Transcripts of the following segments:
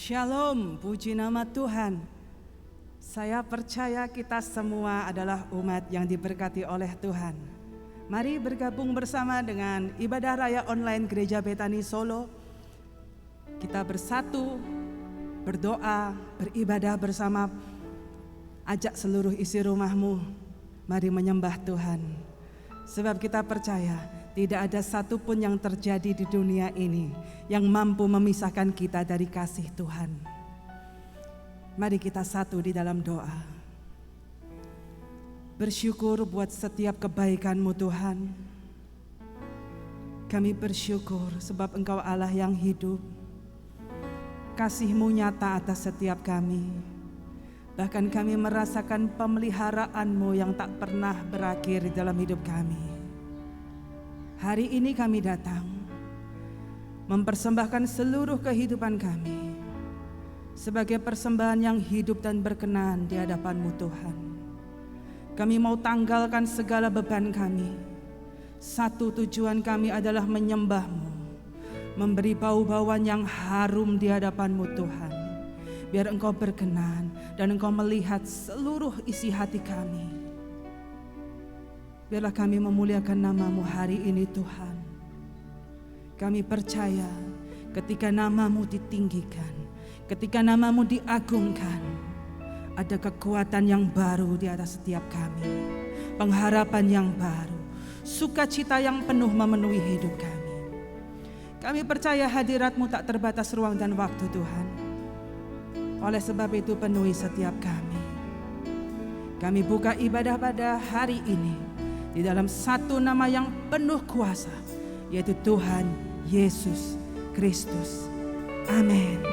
Shalom, puji nama Tuhan. Saya percaya kita semua adalah umat yang diberkati oleh Tuhan. Mari bergabung bersama dengan ibadah raya online Gereja Betani Solo. Kita bersatu, berdoa, beribadah bersama. Ajak seluruh isi rumahmu, mari menyembah Tuhan. Sebab kita percaya tidak ada satupun yang terjadi di dunia ini yang mampu memisahkan kita dari kasih Tuhan. Mari kita satu di dalam doa. Bersyukur buat setiap kebaikan-Mu Tuhan. Kami bersyukur sebab Engkau Allah yang hidup. Kasih-Mu nyata atas setiap kami. Bahkan kami merasakan pemeliharaan-Mu yang tak pernah berakhir di dalam hidup kami. Hari ini kami datang mempersembahkan seluruh kehidupan kami sebagai persembahan yang hidup dan berkenan di hadapan-Mu Tuhan. Kami mau tanggalkan segala beban kami. Satu tujuan kami adalah menyembah-Mu, memberi bau-bauan yang harum di hadapan-Mu Tuhan. Biar Engkau berkenan dan Engkau melihat seluruh isi hati kami. Biarlah kami memuliakan nama-Mu hari ini Tuhan. Kami percaya ketika nama-Mu ditinggikan, ketika nama-Mu diagungkan, ada kekuatan yang baru di atas setiap kami. Pengharapan yang baru, sukacita yang penuh memenuhi hidup kami. Kami percaya hadirat-Mu tak terbatas ruang dan waktu Tuhan. Oleh sebab itu penuhi setiap kami. Kami buka ibadah pada hari ini di dalam satu nama yang penuh kuasa, yaitu Tuhan Yesus Kristus. Amin.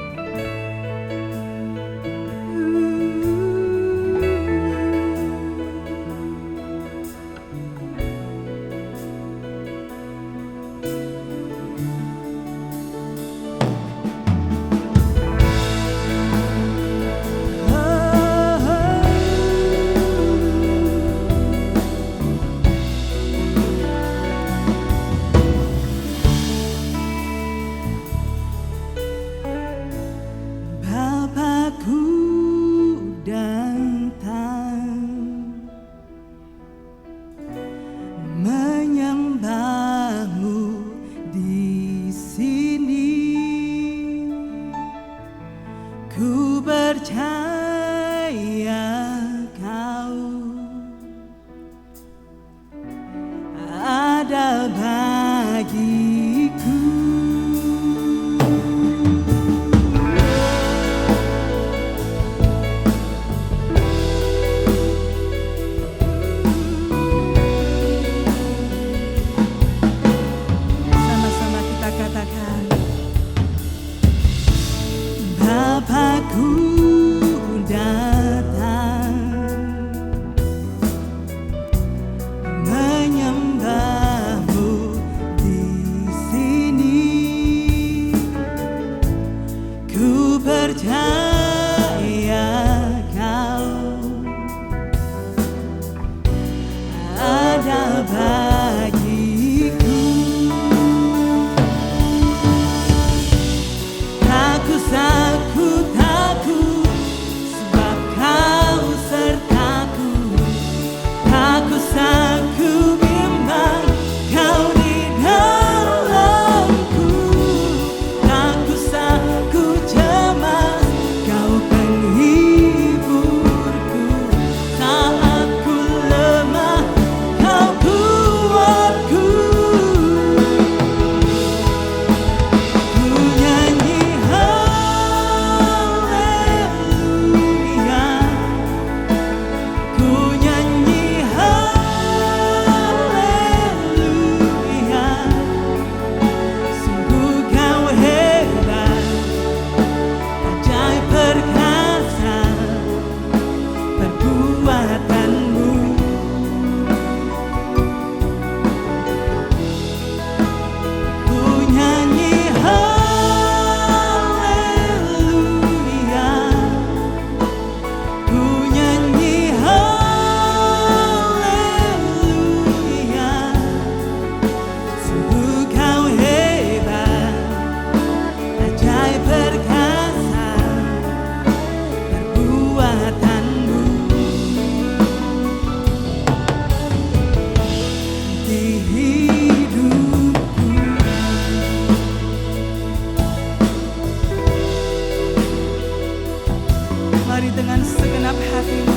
segenap hatimu.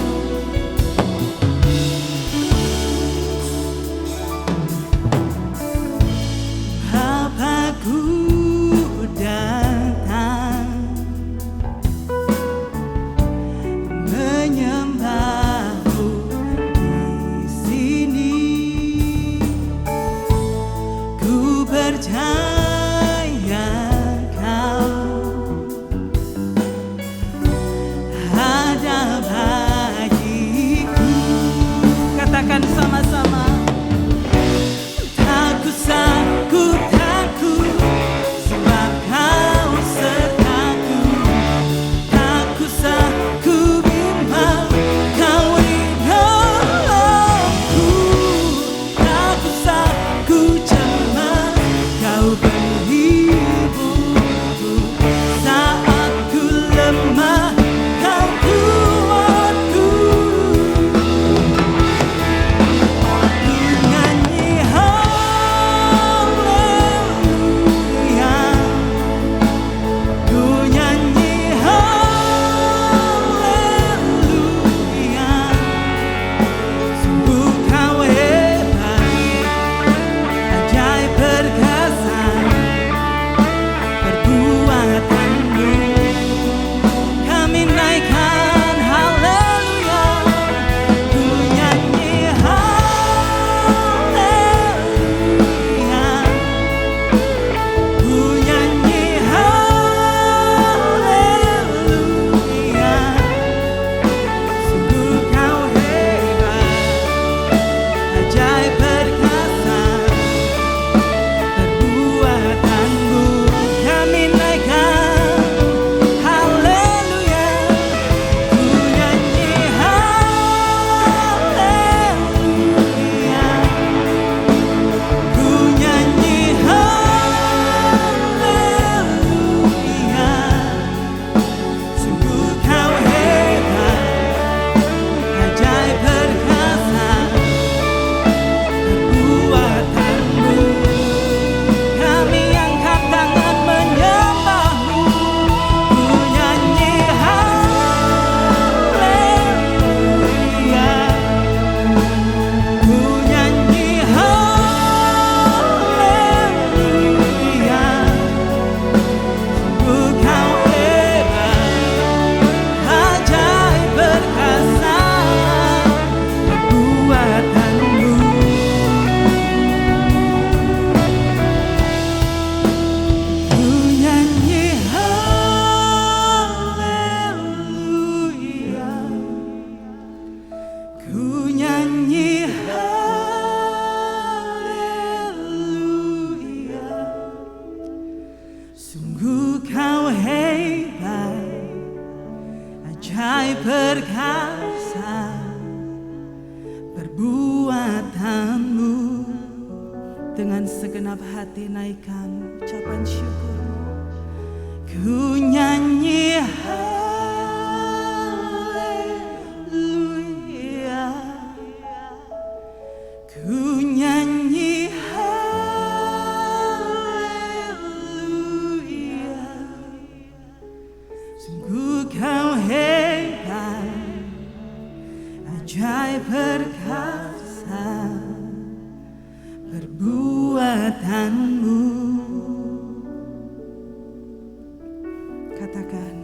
Bapakku datang menyembahmu di sini. Ku percaya kau ada bagiku. Katakan sama-sama. Tak usah ku takut, sebab kau sertaku. Tak usah ku bimbang, kau di dalamku. Tak usah ku cemas, kau penghiburku. Saat ku lemah, kau kuatku. Ku nyanyi haleluya, ku nyanyi haleluya. Sungguh kau hebat, ajaib perkasa perbuatanmu. Kami naikkan haleluya, ku nyanyi haleluya, ku nyanyi haleluya. Sungguh kau hebat, ajaib perkasa perbuatanmu. Kami naikkan haleluya, ku nyanyi haleluya, ku nyanyi haleluya. Sungguh kau hebat, ajaib perkasa perbuatanmu. Kami angkat tangan menyembahmu, ku nyanyi haleluya, ku nyanyi haleluya. Sungguh kau hebat, ajaib perkasa perbuatanmu. Ku nyanyi haleluya, ku nyanyi haleluya. Sungguh kau hebat, ajaib perkasa perbuatanmu. Dengan segenap hati naikkan ucapan syukur. Ku nyanyi haleluya, ku nyanyi haleluya. Sungguh kau hebat, ajaib perkasa perbuatanmu. Katakan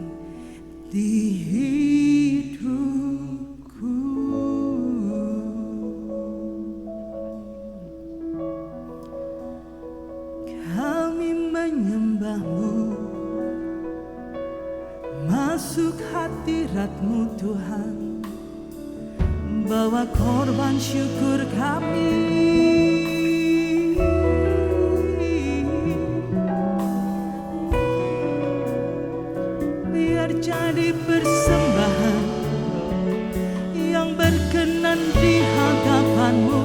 di hidupku, kami menyembahmu, masuk hadirat-Mu Tuhan, bawa korban syukur kami. Biar jadi persembahan yang berkenan di hadapan-Mu.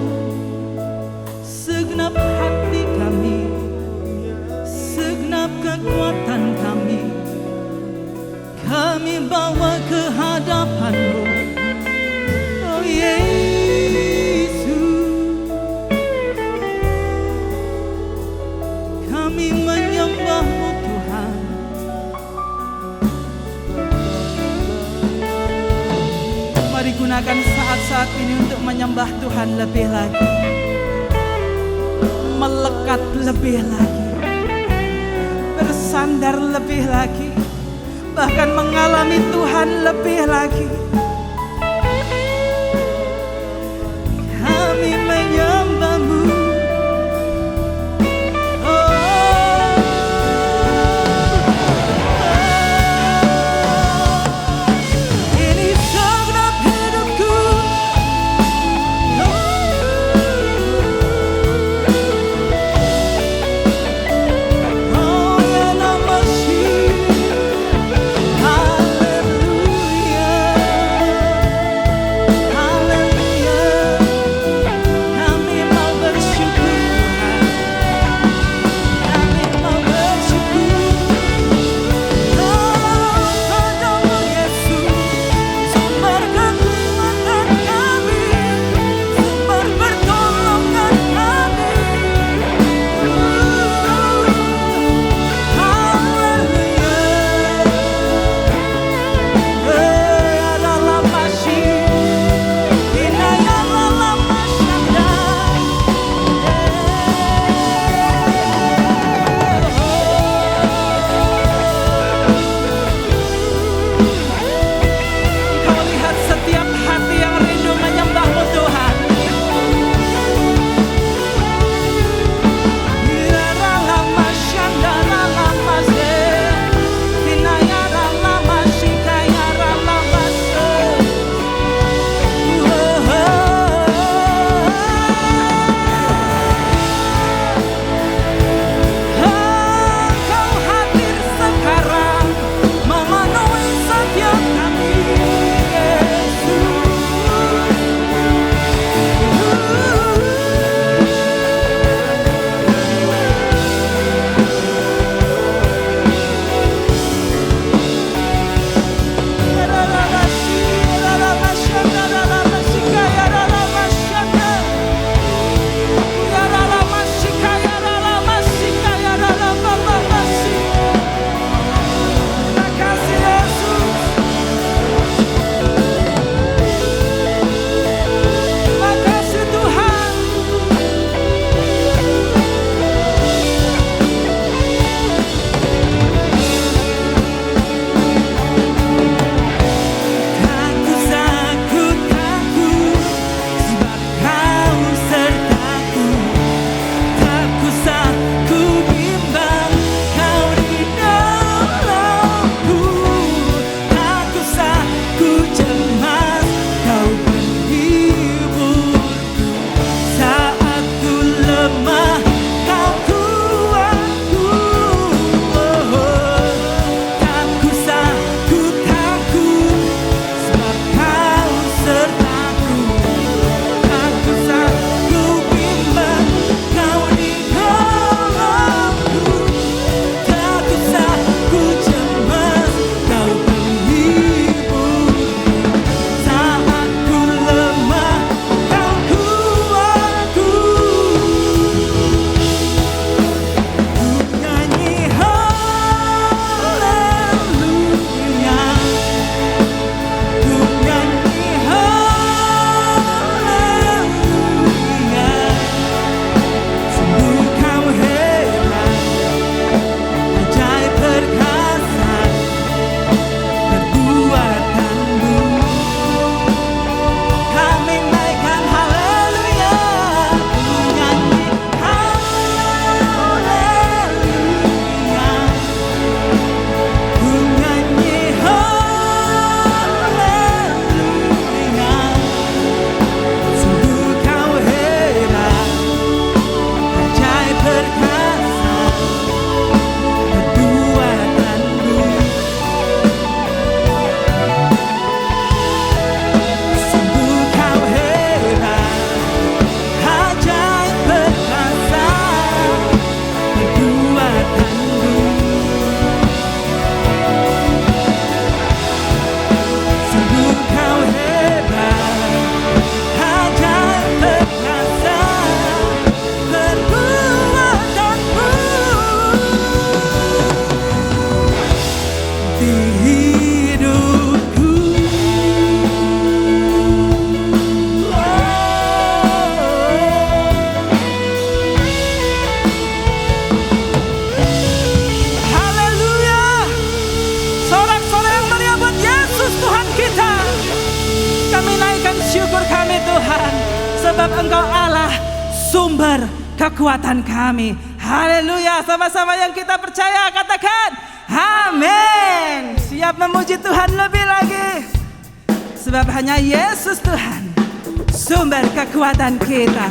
Segenap hati kami, segenap kekuatan kami, kami bawa ke hadapan-Mu. Oh Yesus, Mari gunakan saat-saat ini untuk menyembah Tuhan lebih lagi, melekat lebih lagi, bersandar lebih lagi, bahkan mengalami Tuhan lebih lagi. Kami menyembah-Mu. sebab Engkau Allah sumber kekuatan kami. Haleluya, sama-sama yang kita percaya katakan amin. Siap memuji Tuhan lebih lagi, sebab hanya Yesus Tuhan sumber kekuatan kita.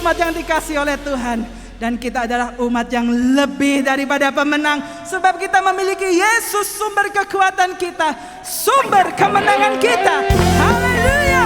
Umat yang dikasih oleh Tuhan, dan kita adalah umat yang lebih daripada pemenang, sebab kita memiliki Yesus sumber kekuatan kita, sumber kemenangan kita. Haleluya.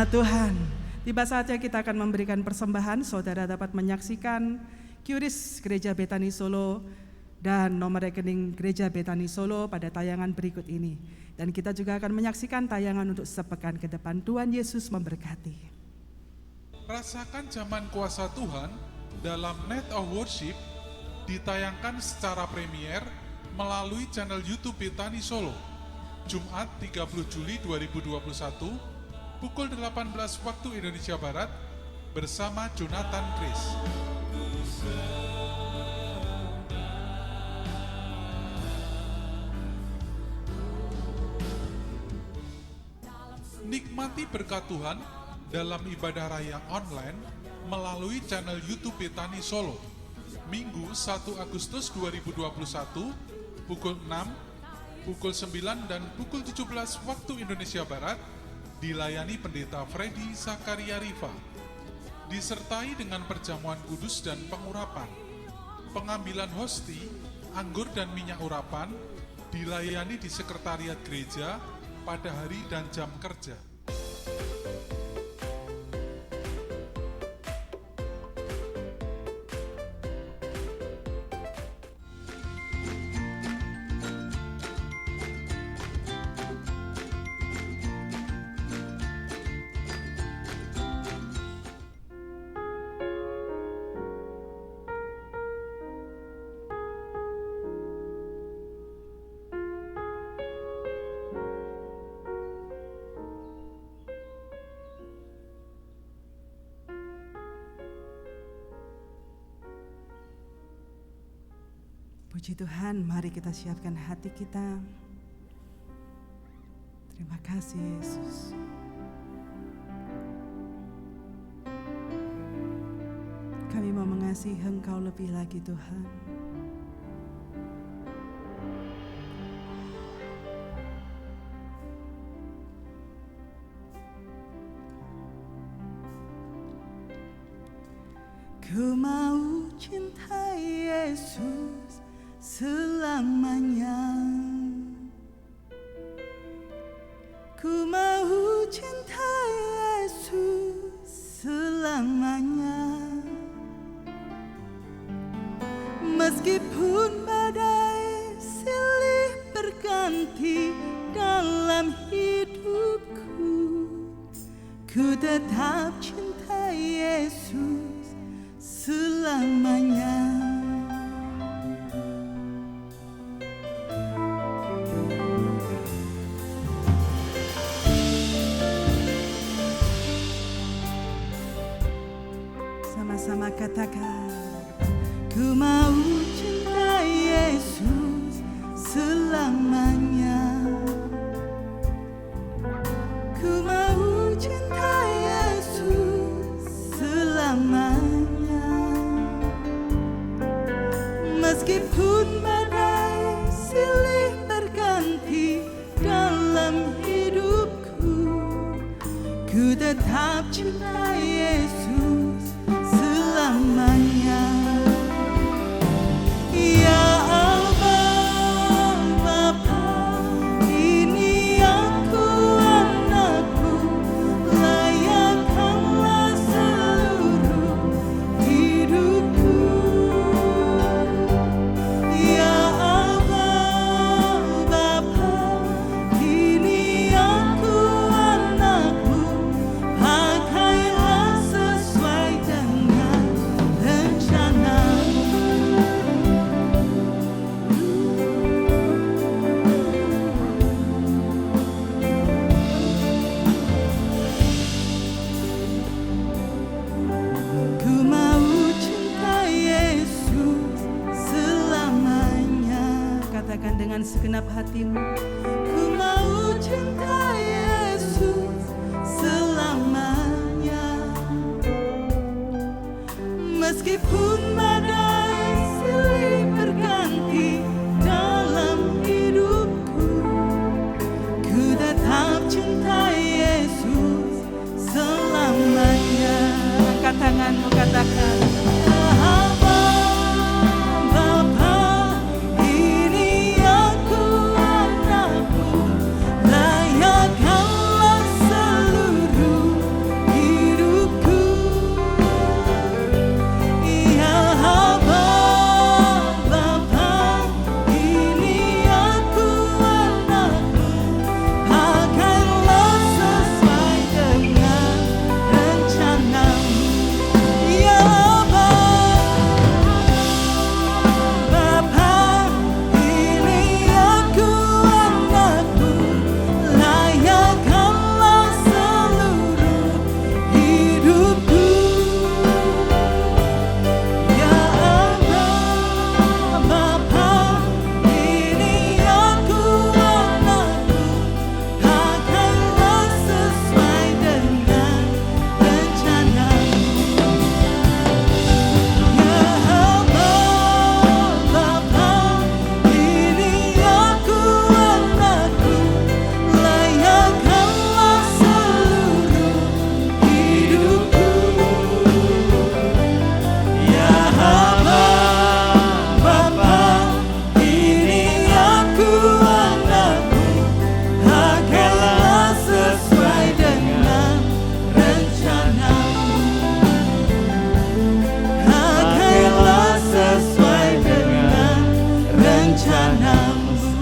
Pujilah Tuhan. Tiba saatnya kita akan memberikan persembahan. Saudara dapat menyaksikan QRIS Gereja Betani Solo dan nomor rekening Gereja Betani Solo pada tayangan berikut ini. Dan kita juga akan menyaksikan tayangan untuk sepekan ke depan. Tuhan Yesus memberkati. Rasakan zaman kuasa Tuhan dalam Night of Worship ditayangkan secara premier melalui channel YouTube Betani Solo. Jumat 30 Juli 2021 pukul 18 waktu Indonesia Barat bersama Jonathan Chris. Nikmati berkat Tuhan dalam ibadah raya online melalui channel YouTube Betani Solo. Minggu 1 Agustus 2021 pukul 6, pukul 9 dan pukul 17 waktu Indonesia Barat dilayani Pendeta Freddy Zakaria Riva, disertai dengan perjamuan kudus dan pengurapan. Pengambilan hosti, anggur dan minyak urapan dilayani di sekretariat gereja pada hari dan jam kerja. Puji Tuhan, mari kita siapkan hati kita. Terima kasih Yesus. Kami mau mengasihi Engkau lebih lagi Tuhan. Ku mau cintai Yesus selamanya. Ku mau cintai Yesus selamanya. Meskipun badai silih berganti dalam hidupku, ku tetap cintai Yesus selamanya. Sama-sama katakan, ku mau cintai Yesus selamanya. Ku mau cintai Yesus selamanya. Meskipun badai silih berganti dalam hidupku, ku tetap cintai Yesus selamanya. Ya Allah Bapa, ini aku anakku, layakkanlah seluruh hidupku. Ya Allah Bapa, ini aku anakmu, pakailah sesuai dengan rencana. Ku mau cintai Yesus selamanya. Katakan dengan segenap hatimu, ku mau cintai Yesus selamanya. Meskipun badai silih berganti dalam hidupku, ku tetap cintai Yesus selamanya. Angkat tanganmu, katakan, Bapa, ini aku anakmu, layakkanlah seluruh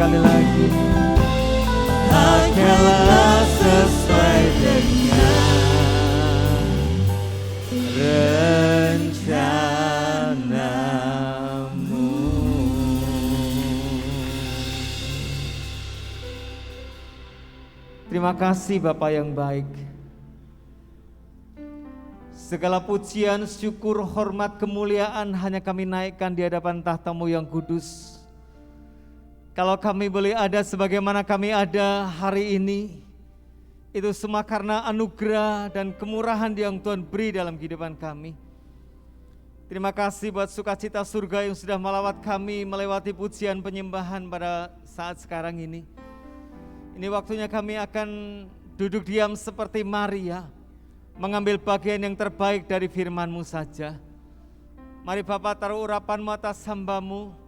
sekali lagi. Hanyalah sesuai dengan rencanamu. Terima kasih Bapa yang baik. Segala pujian, syukur, hormat, kemuliaan hanya kami naikkan di hadapan tahta-Mu yang kudus. Kalau kami boleh ada sebagaimana kami ada hari ini, itu semua karena anugerah dan kemurahan yang Tuhan beri dalam kehidupan kami. Terima kasih buat sukacita surga yang sudah melawat kami melewati pujian penyembahan pada saat sekarang ini. Ini waktunya kami akan duduk diam seperti Maria, mengambil bagian yang terbaik dari firman-Mu saja. Mari Bapa, taruh urapan-Mu atas hamba-Mu,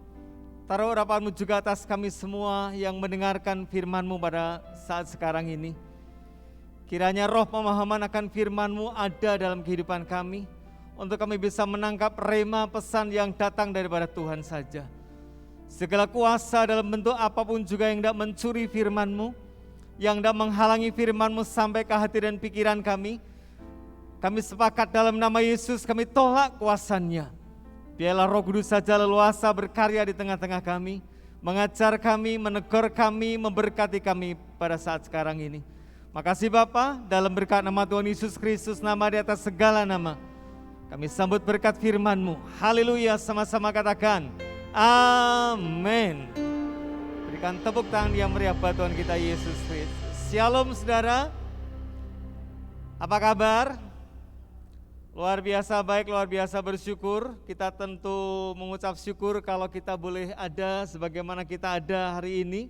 taruh urapan-Mu juga atas kami semua yang mendengarkan firman-Mu pada saat sekarang ini. Kiranya roh pemahaman akan firman-Mu ada dalam kehidupan kami, untuk kami bisa menangkap rema pesan yang datang daripada Tuhan saja. Segala kuasa dalam bentuk apapun juga yang hendak mencuri firman-Mu, yang hendak menghalangi firman-Mu sampai ke hati dan pikiran kami sepakat dalam nama Yesus, kami tolak kuasanya. Biarlah Roh Kudus saja leluasa berkarya di tengah-tengah kami, mengajar kami, menegur kami, memberkati kami pada saat sekarang ini. Makasih Bapa, dalam berkat nama Tuhan Yesus Kristus, nama di atas segala nama, kami sambut berkat firman-Mu. Haleluya, sama-sama katakan amin. Berikan tepuk tangan yang meriah buat Tuhan kita Yesus Kristus. Shalom saudara, apa kabar? Luar biasa baik, luar biasa bersyukur. Kita tentu mengucap syukur kalau kita boleh ada sebagaimana kita ada hari ini.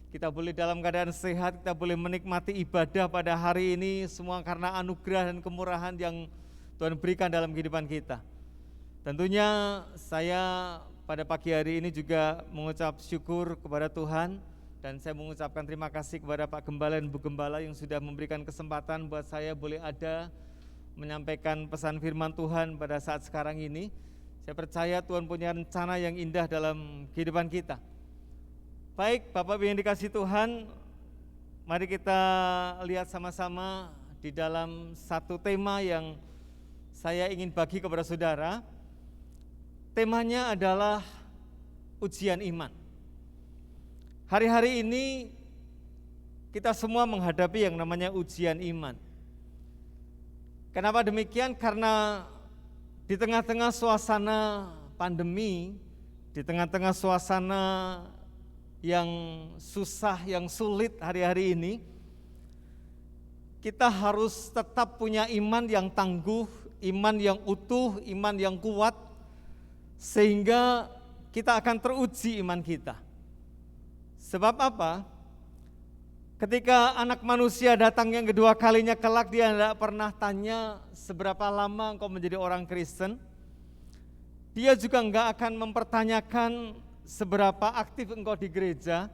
Kita boleh dalam keadaan sehat, kita boleh menikmati ibadah pada hari ini, semua karena anugerah dan kemurahan yang Tuhan berikan dalam kehidupan kita. Tentunya saya pada pagi hari ini juga mengucap syukur kepada Tuhan, dan saya mengucapkan terima kasih kepada Pak Gembala dan Bu Gembala yang sudah memberikan kesempatan buat saya boleh ada menyampaikan pesan firman Tuhan pada saat sekarang ini. Saya percaya Tuhan punya rencana yang indah dalam kehidupan kita. Baik, Bapak Ibu yang dikasihi Tuhan, mari kita lihat sama-sama di dalam satu tema yang saya ingin bagi kepada saudara. Temanya adalah ujian iman. Hari-hari ini kita semua menghadapi yang namanya ujian iman. Kenapa demikian? Karena di tengah-tengah suasana pandemi, di tengah-tengah suasana yang susah, yang sulit hari-hari ini, kita harus tetap punya iman yang tangguh, iman yang utuh, iman yang kuat, sehingga kita akan teruji iman kita. Sebab apa? Ketika anak manusia datang yang kedua kalinya kelak, dia tidak pernah tanya seberapa lama engkau menjadi orang Kristen. Dia juga enggak akan mempertanyakan seberapa aktif engkau di gereja,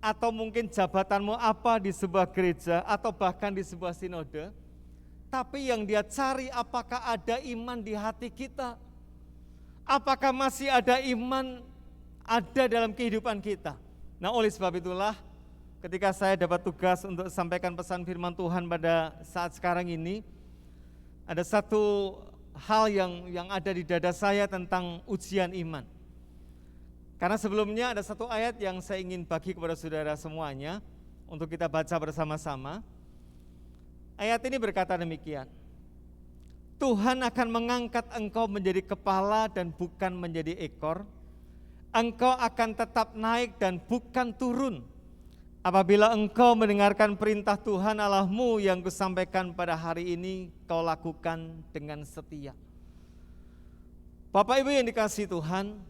atau mungkin jabatanmu apa di sebuah gereja, atau bahkan di sebuah sinode. Tapi yang dia cari, apakah ada iman di hati kita? Apakah masih ada iman ada dalam kehidupan kita? Nah, oleh sebab itulah ketika saya dapat tugas untuk sampaikan pesan firman Tuhan pada saat sekarang ini, ada satu hal yang ada di dada saya tentang ujian iman. Karena sebelumnya ada satu ayat yang saya ingin bagi kepada saudara semuanya untuk kita baca bersama-sama. Ayat ini berkata demikian: Tuhan akan mengangkat engkau menjadi kepala dan bukan menjadi ekor. Engkau akan tetap naik dan bukan turun, apabila engkau mendengarkan perintah Tuhan Allahmu yang kusampaikan pada hari ini, kau lakukan dengan setia. Bapak Ibu yang dikasihi Tuhan,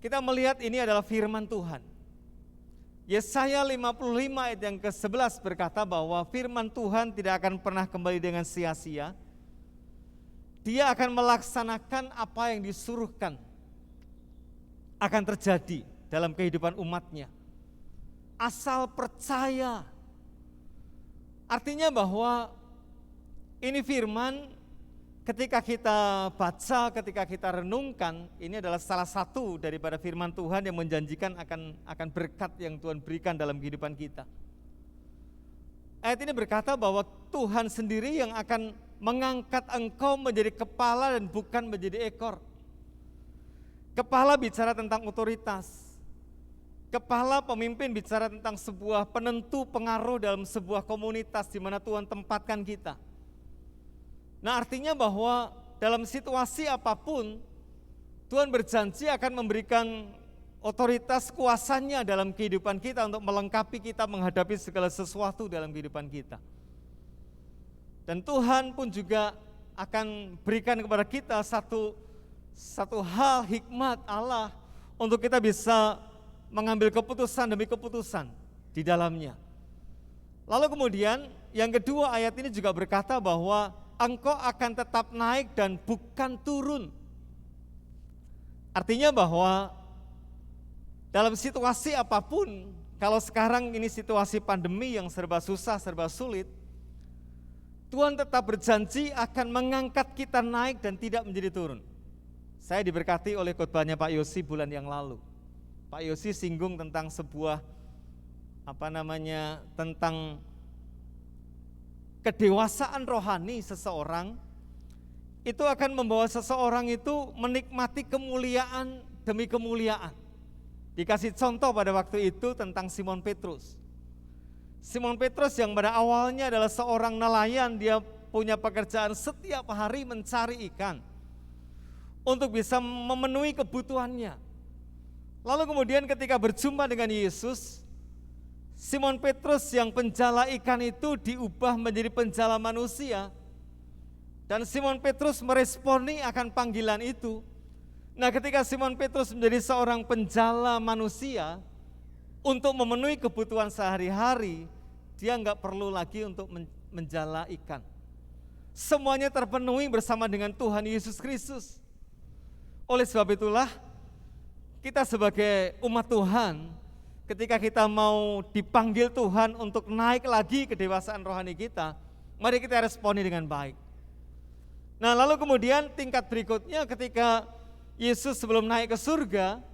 kita melihat ini adalah firman Tuhan. Yesaya 55 ayat yang ke-11 berkata bahwa firman Tuhan tidak akan pernah kembali dengan sia-sia. Dia akan melaksanakan apa yang disuruhkan akan terjadi dalam kehidupan umatnya. Asal percaya. Artinya bahwa ini firman ketika kita baca, ketika kita renungkan, ini adalah salah satu daripada firman Tuhan yang menjanjikan akan berkat yang Tuhan berikan dalam kehidupan kita. Ayat ini berkata bahwa Tuhan sendiri yang akan mengangkat engkau menjadi kepala dan bukan menjadi ekor. Kepala bicara tentang otoritas. Kepala pemimpin bicara tentang sebuah penentu pengaruh dalam sebuah komunitas di mana Tuhan tempatkan kita. Nah, artinya bahwa dalam situasi apapun Tuhan berjanji akan memberikan otoritas kuasanya dalam kehidupan kita untuk melengkapi kita menghadapi segala sesuatu dalam kehidupan kita. Dan Tuhan pun juga akan berikan kepada kita satu hal hikmat Allah untuk kita bisa mengambil keputusan demi keputusan di dalamnya. Lalu kemudian yang kedua, ayat ini juga berkata bahwa engkau akan tetap naik dan bukan turun. Artinya bahwa dalam situasi apapun, kalau sekarang ini situasi pandemi yang serba susah, serba sulit, Tuhan tetap berjanji akan mengangkat kita naik dan tidak menjadi turun. Saya diberkati oleh khotbahnya Pak Yosi bulan yang lalu. Pak Yosi singgung tentang sebuah tentang kedewasaan rohani seseorang itu akan membawa seseorang itu menikmati kemuliaan demi kemuliaan. Dikasih contoh pada waktu itu tentang Simon Petrus. Simon Petrus yang pada awalnya adalah seorang nelayan, dia punya pekerjaan setiap hari mencari ikan untuk bisa memenuhi kebutuhannya. Lalu kemudian ketika berjumpa dengan Yesus, Simon Petrus yang penjala ikan itu diubah menjadi penjala manusia. Dan Simon Petrus meresponi akan panggilan itu. Nah, ketika Simon Petrus menjadi seorang penjala manusia, untuk memenuhi kebutuhan sehari-hari, dia enggak perlu lagi untuk menjala ikan. Semuanya terpenuhi bersama dengan Tuhan Yesus Kristus. Oleh sebab itulah, kita sebagai umat Tuhan, ketika kita mau dipanggil Tuhan untuk naik lagi kedewasaan rohani kita, mari kita responi dengan baik. Nah, lalu kemudian tingkat berikutnya ketika Yesus sebelum naik ke surga,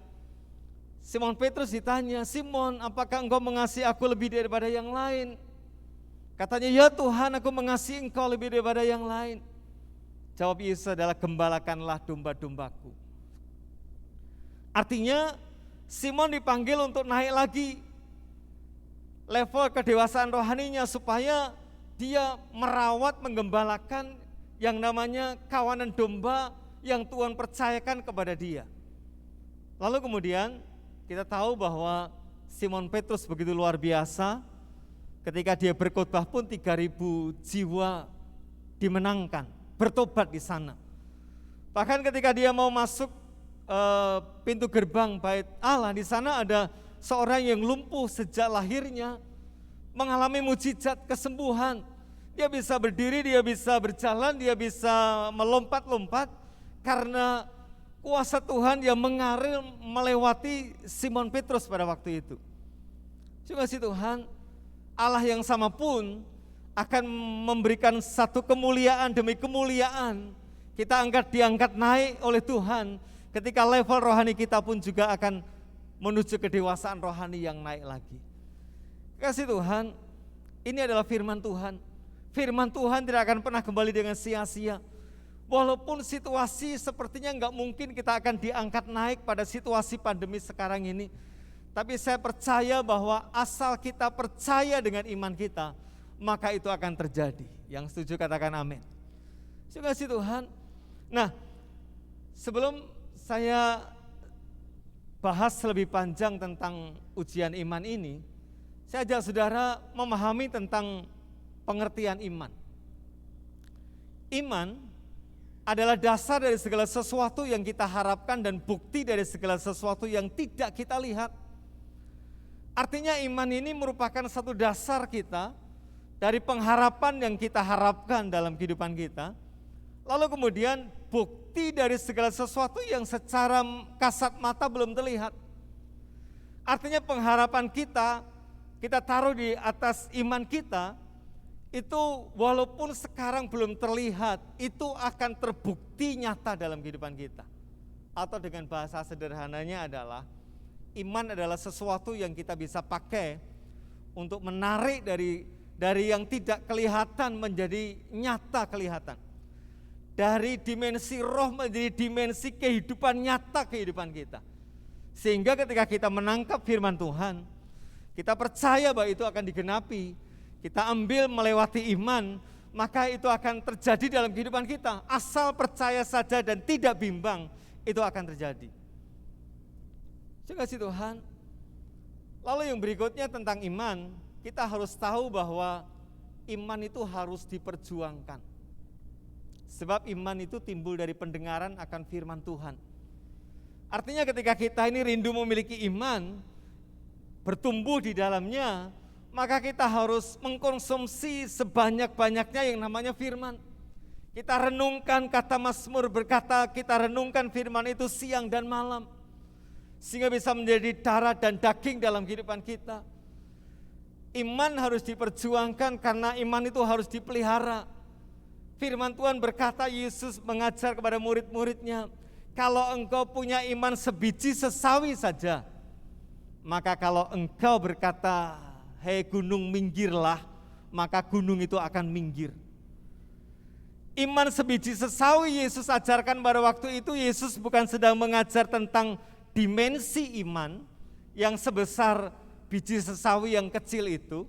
Simon Petrus ditanya, Simon, apakah engkau mengasihi aku lebih daripada yang lain? Katanya, ya Tuhan, aku mengasihi engkau lebih daripada yang lain. Jawab Yesus adalah, gembalakanlah domba-dombaku. Artinya Simon dipanggil untuk naik lagi level kedewasaan rohaninya supaya dia merawat, menggembalakan yang namanya kawanan domba yang Tuhan percayakan kepada dia. Lalu kemudian kita tahu bahwa Simon Petrus begitu luar biasa, ketika dia berkhotbah pun 3.000 jiwa dimenangkan, bertobat di sana. Bahkan ketika dia mau masuk pintu gerbang bait Allah, di sana ada seorang yang lumpuh sejak lahirnya, mengalami mujizat kesembuhan. Dia bisa berdiri, dia bisa berjalan, dia bisa melompat-lompat karena kuasa Tuhan yang mengalir melewati Simon Petrus pada waktu itu. Cuma si Tuhan, Allah yang sama pun akan memberikan satu kemuliaan demi kemuliaan. Kita diangkat naik oleh Tuhan. Ketika level rohani kita pun juga akan menuju kedewasaan rohani yang naik lagi. Kasih Tuhan, ini adalah firman Tuhan. Firman Tuhan tidak akan pernah kembali dengan sia-sia. Walaupun situasi sepertinya enggak mungkin kita akan diangkat naik pada situasi pandemi sekarang ini. Tapi saya percaya bahwa asal kita percaya dengan iman kita, maka itu akan terjadi. Yang setuju katakan amin. Terima kasih Tuhan. Nah, sebelum saya bahas lebih panjang tentang ujian iman ini, saya ajak saudara memahami tentang pengertian iman. Iman adalah dasar dari segala sesuatu yang kita harapkan dan bukti dari segala sesuatu yang tidak kita lihat. Artinya iman ini merupakan satu dasar kita dari pengharapan yang kita harapkan dalam kehidupan kita. Lalu kemudian bukti dari segala sesuatu yang secara kasat mata belum terlihat. Artinya pengharapan kita taruh di atas iman kita. itu walaupun sekarang belum terlihat, itu akan terbukti nyata dalam kehidupan kita. Atau dengan bahasa sederhananya adalah, iman adalah sesuatu yang kita bisa pakai untuk menarik dari yang tidak kelihatan menjadi nyata kelihatan. Dari dimensi roh menjadi dimensi kehidupan nyata kehidupan kita. Sehingga ketika kita menangkap firman Tuhan, kita percaya bahwa itu akan digenapi, kita ambil melewati iman, maka itu akan terjadi dalam kehidupan kita. Asal percaya saja dan tidak bimbang, itu akan terjadi. Kasih Tuhan. Lalu yang berikutnya tentang iman, kita harus tahu bahwa iman itu harus diperjuangkan. Sebab iman itu timbul dari pendengaran akan firman Tuhan. Artinya ketika kita ini rindu memiliki iman, bertumbuh di dalamnya, maka kita harus mengkonsumsi sebanyak-banyaknya yang namanya firman. Kita renungkan, kata Mazmur berkata, kita renungkan firman itu siang dan malam, sehingga bisa menjadi darah dan daging dalam kehidupan kita. Iman harus diperjuangkan karena iman itu harus dipelihara. Firman Tuhan berkata, Yesus mengajar kepada murid-muridnya, kalau engkau punya iman sebiji sesawi saja, maka kalau engkau berkata, hei gunung minggirlah, maka gunung itu akan minggir. Iman sebiji sesawi Yesus ajarkan pada waktu itu. Yesus bukan sedang mengajar tentang dimensi iman yang sebesar biji sesawi yang kecil itu,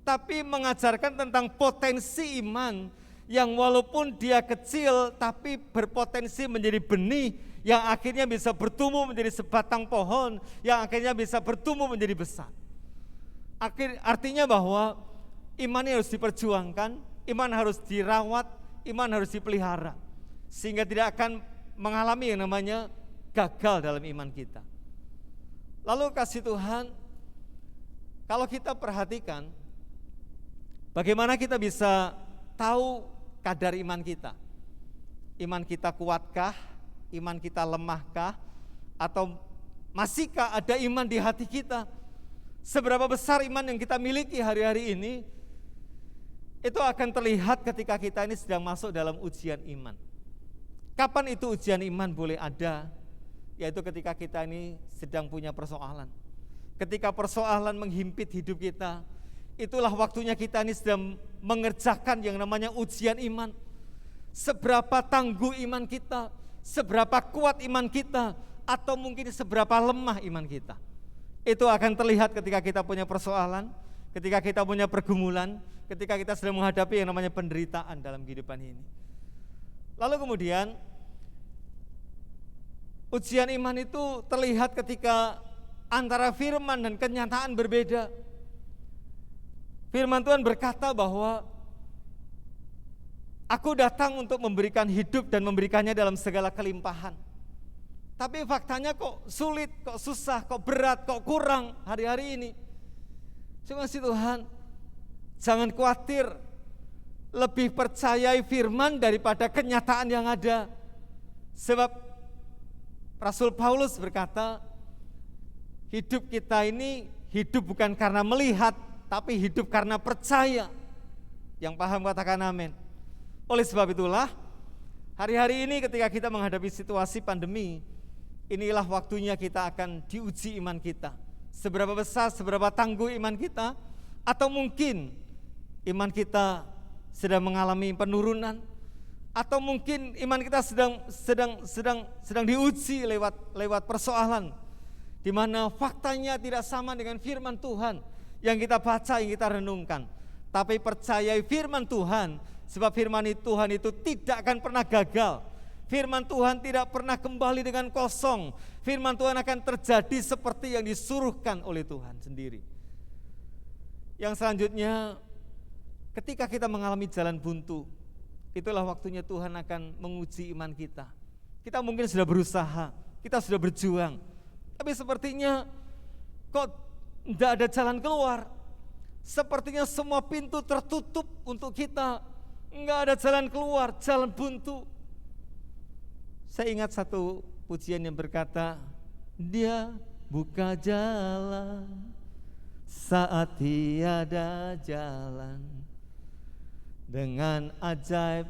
tapi mengajarkan tentang potensi iman yang walaupun dia kecil tapi berpotensi menjadi benih yang akhirnya bisa bertumbuh menjadi sebatang pohon, yang akhirnya bisa bertumbuh menjadi besar. Artinya bahwa iman harus diperjuangkan, iman harus dirawat, iman harus dipelihara, sehingga tidak akan mengalami yang namanya gagal dalam iman kita. Lalu kasih Tuhan, kalau kita perhatikan bagaimana kita bisa tahu kadar iman kita. Iman kita kuatkah? Iman kita lemahkah? Atau masihkah ada iman di hati kita? Seberapa besar iman yang kita miliki hari-hari ini, itu akan terlihat ketika kita ini sedang masuk dalam ujian iman. Kapan itu ujian iman boleh ada? Yaitu ketika kita ini sedang punya persoalan. Ketika persoalan menghimpit hidup kita, itulah waktunya kita ini sedang mengerjakan yang namanya ujian iman. Seberapa tangguh iman kita, seberapa kuat iman kita, atau mungkin seberapa lemah iman kita. Itu akan terlihat ketika kita punya persoalan, ketika kita punya pergumulan, ketika kita sedang menghadapi yang namanya penderitaan dalam kehidupan ini. Lalu kemudian ujian iman itu terlihat ketika antara firman dan kenyataan berbeda. Firman Tuhan berkata bahwa aku datang untuk memberikan hidup dan memberikannya dalam segala kelimpahan. Tapi faktanya kok sulit, kok susah, kok berat, kok kurang hari-hari ini. Cuma sih Tuhan, jangan khawatir, lebih percayai firman daripada kenyataan yang ada. Sebab Rasul Paulus berkata, hidup kita ini hidup bukan karena melihat, tapi hidup karena percaya. Yang paham katakan amin. Oleh sebab itulah, hari-hari ini ketika kita menghadapi situasi pandemi, inilah waktunya kita akan diuji iman kita. Seberapa besar, seberapa tangguh iman kita, atau mungkin iman kita sedang mengalami penurunan, atau mungkin iman kita sedang diuji lewat persoalan, di mana faktanya tidak sama dengan firman Tuhan yang kita baca, yang kita renungkan. Tapi percayai firman Tuhan, sebab firman Tuhan itu tidak akan pernah gagal. Firman Tuhan tidak pernah kembali dengan kosong. Firman Tuhan akan terjadi seperti yang disuruhkan oleh Tuhan sendiri. Yang selanjutnya, ketika kita mengalami jalan buntu, itulah waktunya Tuhan akan menguji iman kita. Kita mungkin sudah berusaha, kita sudah berjuang, tapi sepertinya kok tidak ada jalan keluar. Sepertinya semua pintu tertutup untuk kita, enggak ada jalan keluar, jalan buntu. Saya ingat satu pujian yang berkata, Dia buka jalan saat tiada jalan, dengan ajaib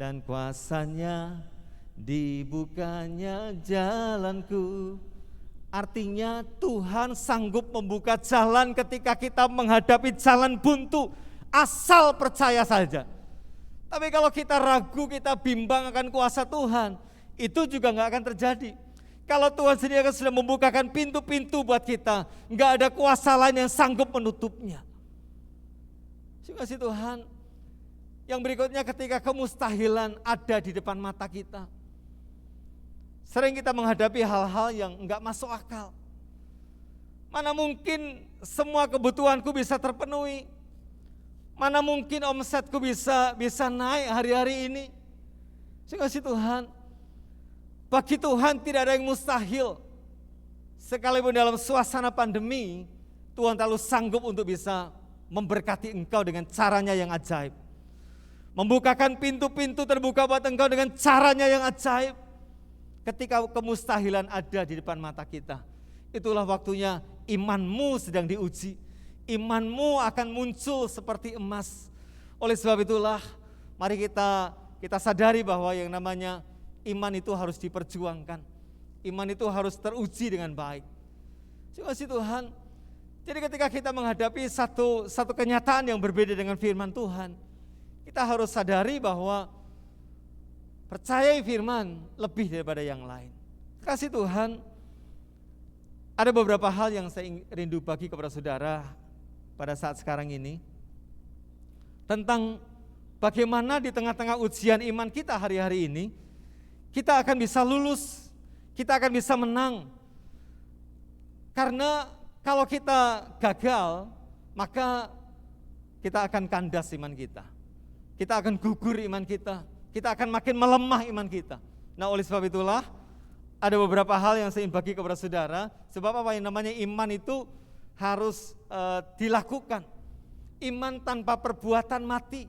dan kuasanya dibukanya jalanku. Artinya Tuhan sanggup membuka jalan ketika kita menghadapi jalan buntu, asal percaya saja. Tapi kalau kita ragu, kita bimbang akan kuasa Tuhan, itu juga gak akan terjadi. Kalau Tuhan sendiri akan sudah membukakan pintu-pintu buat kita, gak ada kuasa lain yang sanggup menutupnya. Kasih Tuhan, yang berikutnya ketika kemustahilan ada di depan mata kita. Sering kita menghadapi hal-hal yang enggak masuk akal. Mana mungkin semua kebutuhanku bisa terpenuhi? Mana mungkin omsetku bisa naik hari-hari ini? Kasih Tuhan, bagi Tuhan tidak ada yang mustahil. Sekalipun dalam suasana pandemi, Tuhan selalu sanggup untuk bisa memberkati engkau dengan caranya yang ajaib. Membukakan pintu-pintu terbuka buat engkau dengan caranya yang ajaib. Ketika kemustahilan ada di depan mata kita, itulah waktunya imanmu sedang diuji. Imanmu akan muncul seperti emas. Oleh sebab itulah, mari kita sadari bahwa yang namanya iman itu harus diperjuangkan. Iman itu harus teruji dengan baik. Terima kasih Tuhan. Jadi ketika kita menghadapi satu kenyataan yang berbeda dengan firman Tuhan, kita harus sadari bahwa percayai firman lebih daripada yang lain. Kasih Tuhan, ada beberapa hal yang saya rindu bagi kepada saudara pada saat sekarang ini, tentang bagaimana di tengah-tengah ujian iman kita hari-hari ini, kita akan bisa lulus, kita akan bisa menang. Karena kalau kita gagal, maka kita akan kandas iman kita. Kita akan gugur iman kita. Kita akan makin melemah iman kita. Nah, oleh sebab itulah ada beberapa hal yang saya ingin bagi kepada saudara. Sebab apa yang namanya iman itu harus dilakukan. Iman tanpa perbuatan mati.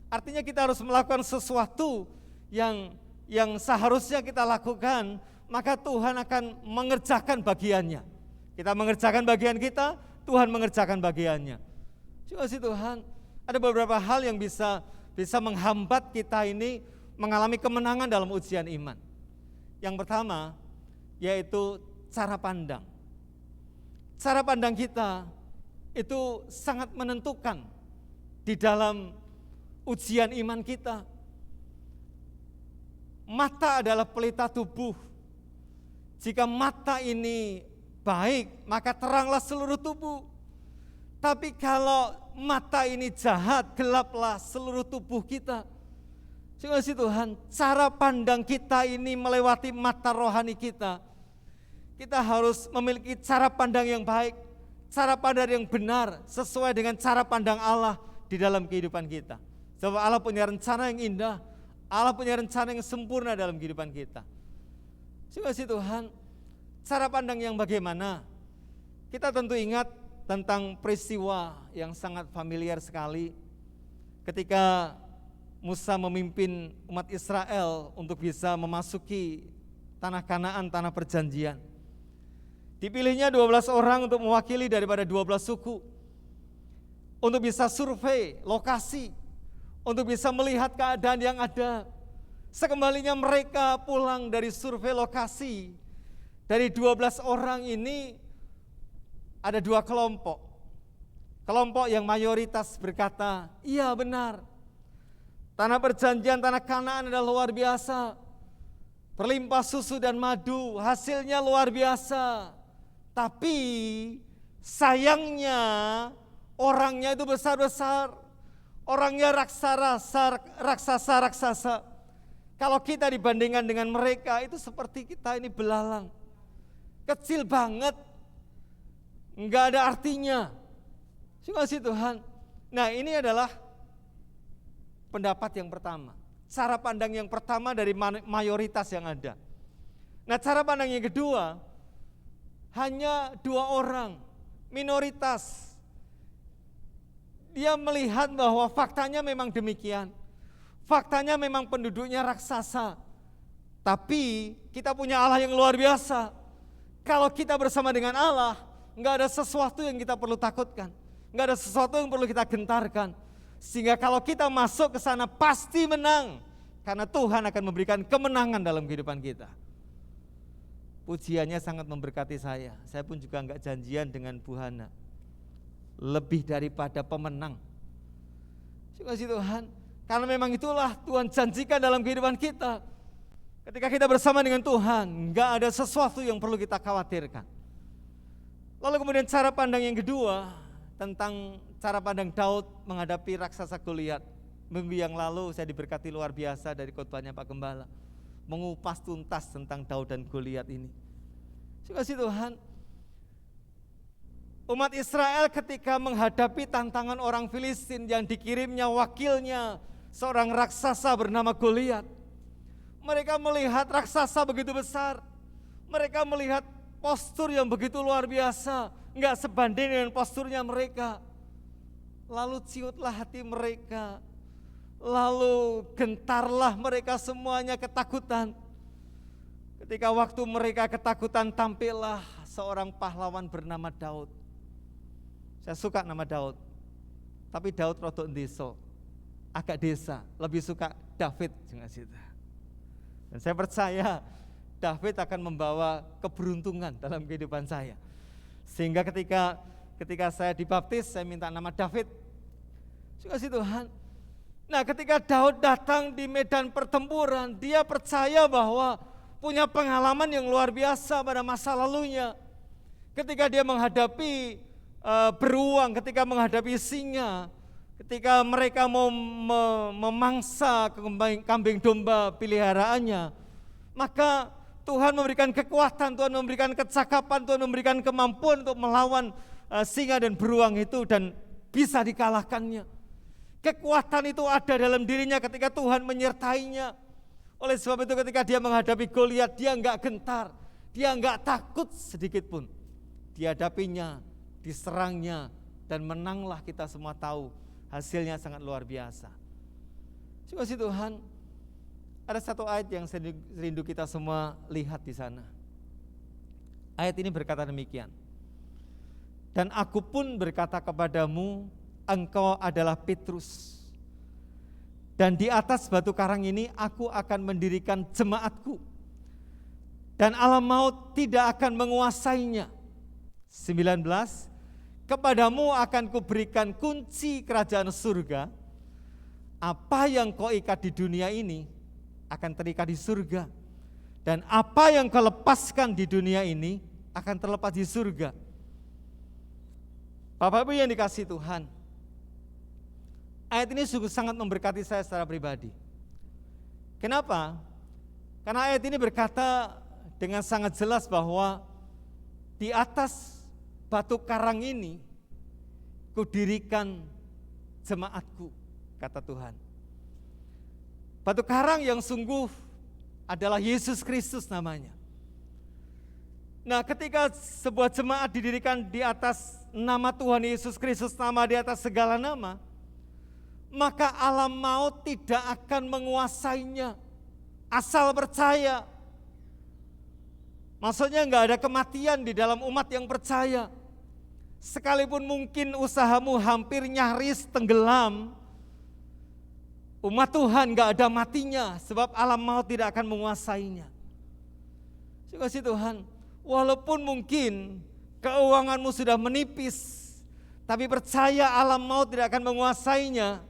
Artinya kita harus melakukan sesuatu yang seharusnya kita lakukan, maka Tuhan akan mengerjakan bagiannya. Kita mengerjakan bagian kita, Tuhan mengerjakan bagiannya. Terima kasih Tuhan. Ada beberapa hal yang bisa menghambat kita ini mengalami kemenangan dalam ujian iman. Yang pertama yaitu cara pandang. Cara pandang kita itu sangat menentukan di dalam ujian iman kita. Mata adalah pelita tubuh. Jika mata ini baik, maka teranglah seluruh tubuh. Tapi kalau mata ini jahat, gelaplah seluruh tubuh kita. Terima kasih Tuhan, cara pandang kita ini melewati mata rohani kita. Kita harus memiliki cara pandang yang baik, cara pandang yang benar, sesuai dengan cara pandang Allah di dalam kehidupan kita. Sebab Allah punya rencana yang indah, Allah punya rencana yang sempurna dalam kehidupan kita. Terima kasih Tuhan, cara pandang yang bagaimana? Kita tentu ingat tentang peristiwa yang sangat familiar sekali ketika Musa memimpin umat Israel untuk bisa memasuki tanah Kanaan, tanah perjanjian. Dipilihnya 12 orang untuk mewakili daripada 12 suku untuk bisa survei lokasi, untuk bisa melihat keadaan yang ada. Sekembalinya mereka pulang dari survei lokasi, dari 12 orang ini ada 2 kelompok. Kelompok yang mayoritas berkata, iya benar, tanah perjanjian, tanah Kanaan adalah luar biasa, berlimpah susu dan madu, hasilnya luar biasa. Tapi sayangnya orangnya itu besar-besar, orangnya raksasa. Kalau kita dibandingkan dengan mereka, itu seperti kita ini belalang, kecil banget, enggak ada artinya. Terima kasih Tuhan. Nah, ini adalah pendapat yang pertama, cara pandang yang pertama dari mayoritas yang ada. Nah, cara pandang yang kedua, hanya 2 orang, minoritas. Dia melihat bahwa faktanya memang demikian. Faktanya memang penduduknya raksasa. Tapi kita punya Allah yang luar biasa. Kalau kita bersama dengan Allah, enggak ada sesuatu yang kita perlu takutkan, enggak ada sesuatu yang perlu kita gentarkan. Sehingga kalau kita masuk ke sana pasti menang. Karena Tuhan akan memberikan kemenangan dalam kehidupan kita. Pujiannya sangat memberkati saya. Saya pun juga enggak janjian dengan Bu Hana. Lebih daripada pemenang. Terima kasih Tuhan. Karena memang itulah Tuhan janjikan dalam kehidupan kita. Ketika kita bersama dengan Tuhan, enggak ada sesuatu yang perlu kita khawatirkan. Lalu kemudian cara pandang yang kedua, tentang cara pandang Daud menghadapi raksasa Goliat. Minggu yang lalu saya diberkati luar biasa dari khotbahnya Pak Gembala, mengupas tuntas tentang Daud dan Goliat ini. Terima kasih Tuhan. Umat Israel ketika menghadapi tantangan orang Filistin yang dikirimnya wakilnya seorang raksasa bernama Goliat. Mereka melihat raksasa begitu besar. Mereka melihat postur yang begitu luar biasa, enggak sebanding dengan posturnya mereka. Lalu ciutlah hati mereka. Lalu gentarlah mereka semuanya ketakutan. Ketika waktu mereka ketakutan, tampillah seorang pahlawan bernama Daud. Saya suka nama Daud, tapi Daud rodok deso, agak desa, lebih suka David. Dan saya percaya David akan membawa keberuntungan dalam kehidupan saya. Sehingga ketika saya dibaptis, saya minta nama David. Terima kasih Tuhan. Nah, ketika Daud datang di medan pertempuran, dia percaya bahwa punya pengalaman yang luar biasa pada masa lalunya. Ketika dia menghadapi beruang, ketika menghadapi singa, ketika mereka mau memangsa kambing domba peliharaannya, maka Tuhan memberikan kekuatan, Tuhan memberikan kecakapan, Tuhan memberikan kemampuan untuk melawan singa dan beruang itu dan bisa dikalahkannya. Kekuatan itu ada dalam dirinya ketika Tuhan menyertainya. Oleh sebab itu ketika dia menghadapi Goliat, dia enggak gentar, dia enggak takut sedikit pun. Dihadapinya, diserangnya, dan menanglah. Kita semua tahu hasilnya sangat luar biasa. Terima kasih Tuhan. Ada satu ayat yang rindu kita semua lihat di sana. Ayat ini berkata demikian. Dan aku pun berkata kepadamu, engkau adalah Petrus. Dan di atas batu karang ini aku akan mendirikan jemaatku. Dan alam maut tidak akan menguasainya. 19. Kepadamu akan kuberikan kunci kerajaan surga. Apa yang kau ikat di dunia ini akan terikat di surga. Dan apa yang kau lepaskan di dunia ini akan terlepas di surga. Bapak Ibu yang dikasihi Tuhan, ayat ini sungguh sangat memberkati saya secara pribadi. Kenapa? Karena ayat ini berkata dengan sangat jelas bahwa di atas batu karang ini kudirikan jemaatku, kata Tuhan. Batu karang yang sungguh adalah Yesus Kristus namanya. Nah, ketika sebuah jemaat didirikan di atas nama Tuhan Yesus Kristus, nama di atas segala nama, maka alam maut tidak akan menguasainya, asal percaya. Maksudnya enggak ada kematian di dalam umat yang percaya. Sekalipun mungkin usahamu hampir nyaris tenggelam, umat Tuhan enggak ada matinya, sebab alam maut tidak akan menguasainya. Terima kasih Tuhan. Walaupun mungkin keuanganmu sudah menipis, tapi percaya alam maut tidak akan menguasainya,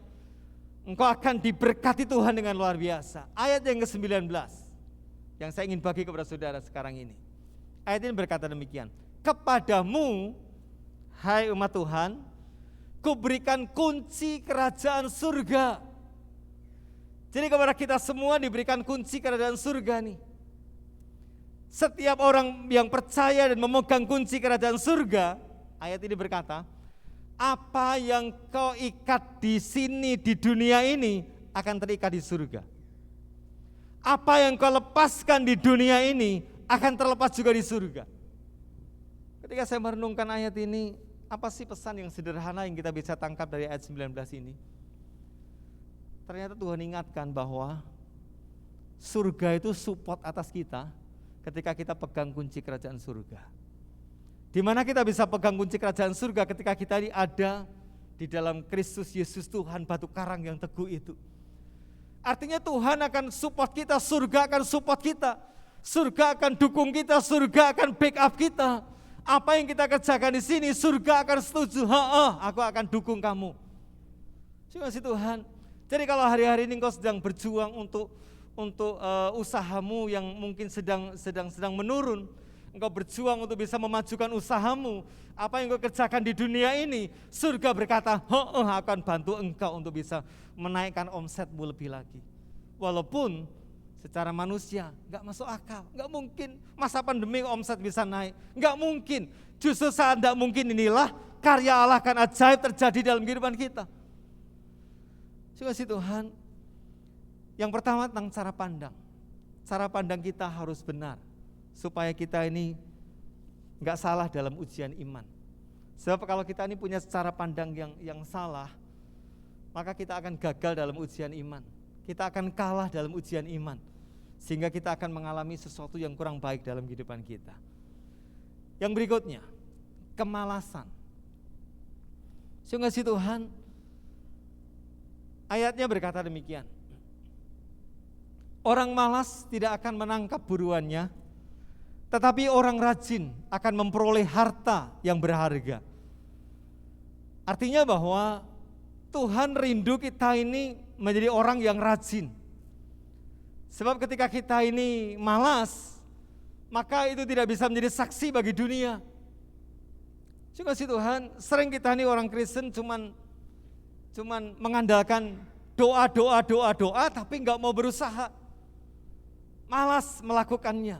engkau akan diberkati Tuhan dengan luar biasa. Ayat yang ke-19 yang saya ingin bagi kepada saudara sekarang ini. Ayat ini berkata demikian. Kepadamu, hai umat Tuhan, kuberikan kunci kerajaan surga. Jadi kepada kita semua diberikan kunci kerajaan surga nih. Setiap orang yang percaya dan memegang kunci kerajaan surga, ayat ini berkata, apa yang kau ikat di sini di dunia ini akan terikat di surga. Apa yang kau lepaskan di dunia ini akan terlepas juga di surga. Ketika saya merenungkan ayat ini, apa sih pesan yang sederhana yang kita bisa tangkap dari ayat 19 ini? Ternyata Tuhan ingatkan bahwa surga itu support atas kita ketika kita pegang kunci kerajaan surga. Di mana kita bisa pegang kunci kerajaan surga ketika kita ada di dalam Kristus Yesus Tuhan batu karang yang teguh itu. Artinya Tuhan akan support kita, surga akan support kita, surga akan dukung kita, surga akan backup kita. Apa yang kita kerjakan di sini, surga akan setuju. Aku akan dukung kamu. Terima kasih Tuhan. Jadi kalau hari-hari ini engkau sedang berjuang untuk usahamu yang mungkin sedang menurun, engkau berjuang untuk bisa memajukan usahamu, apa yang engkau kerjakan di dunia ini, surga berkata, akan bantu engkau untuk bisa menaikkan omsetmu lebih lagi. Walaupun secara manusia enggak masuk akal, enggak mungkin masa pandemi omset bisa naik, enggak mungkin. Justru saat enggak mungkin inilah karya Allah akan ajaib terjadi dalam kehidupan kita. Terima kasih Tuhan. Yang pertama tentang cara pandang. Cara pandang kita harus benar supaya kita ini enggak salah dalam ujian iman. Sebab kalau kita ini punya cara pandang yang salah, maka kita akan gagal dalam ujian iman. Kita akan kalah dalam ujian iman. Sehingga kita akan mengalami sesuatu yang kurang baik dalam kehidupan kita. Yang berikutnya, kemalasan. Terima kasih Tuhan. Ayatnya berkata demikian. Orang malas tidak akan menangkap buruannya, tetapi orang rajin akan memperoleh harta yang berharga. Artinya bahwa Tuhan rindu kita ini menjadi orang yang rajin. Sebab ketika kita ini malas, maka itu tidak bisa menjadi saksi bagi dunia. Terima kasih Tuhan, sering kita ini orang Kristen cuman mengandalkan doa, tapi enggak mau berusaha. Malas melakukannya.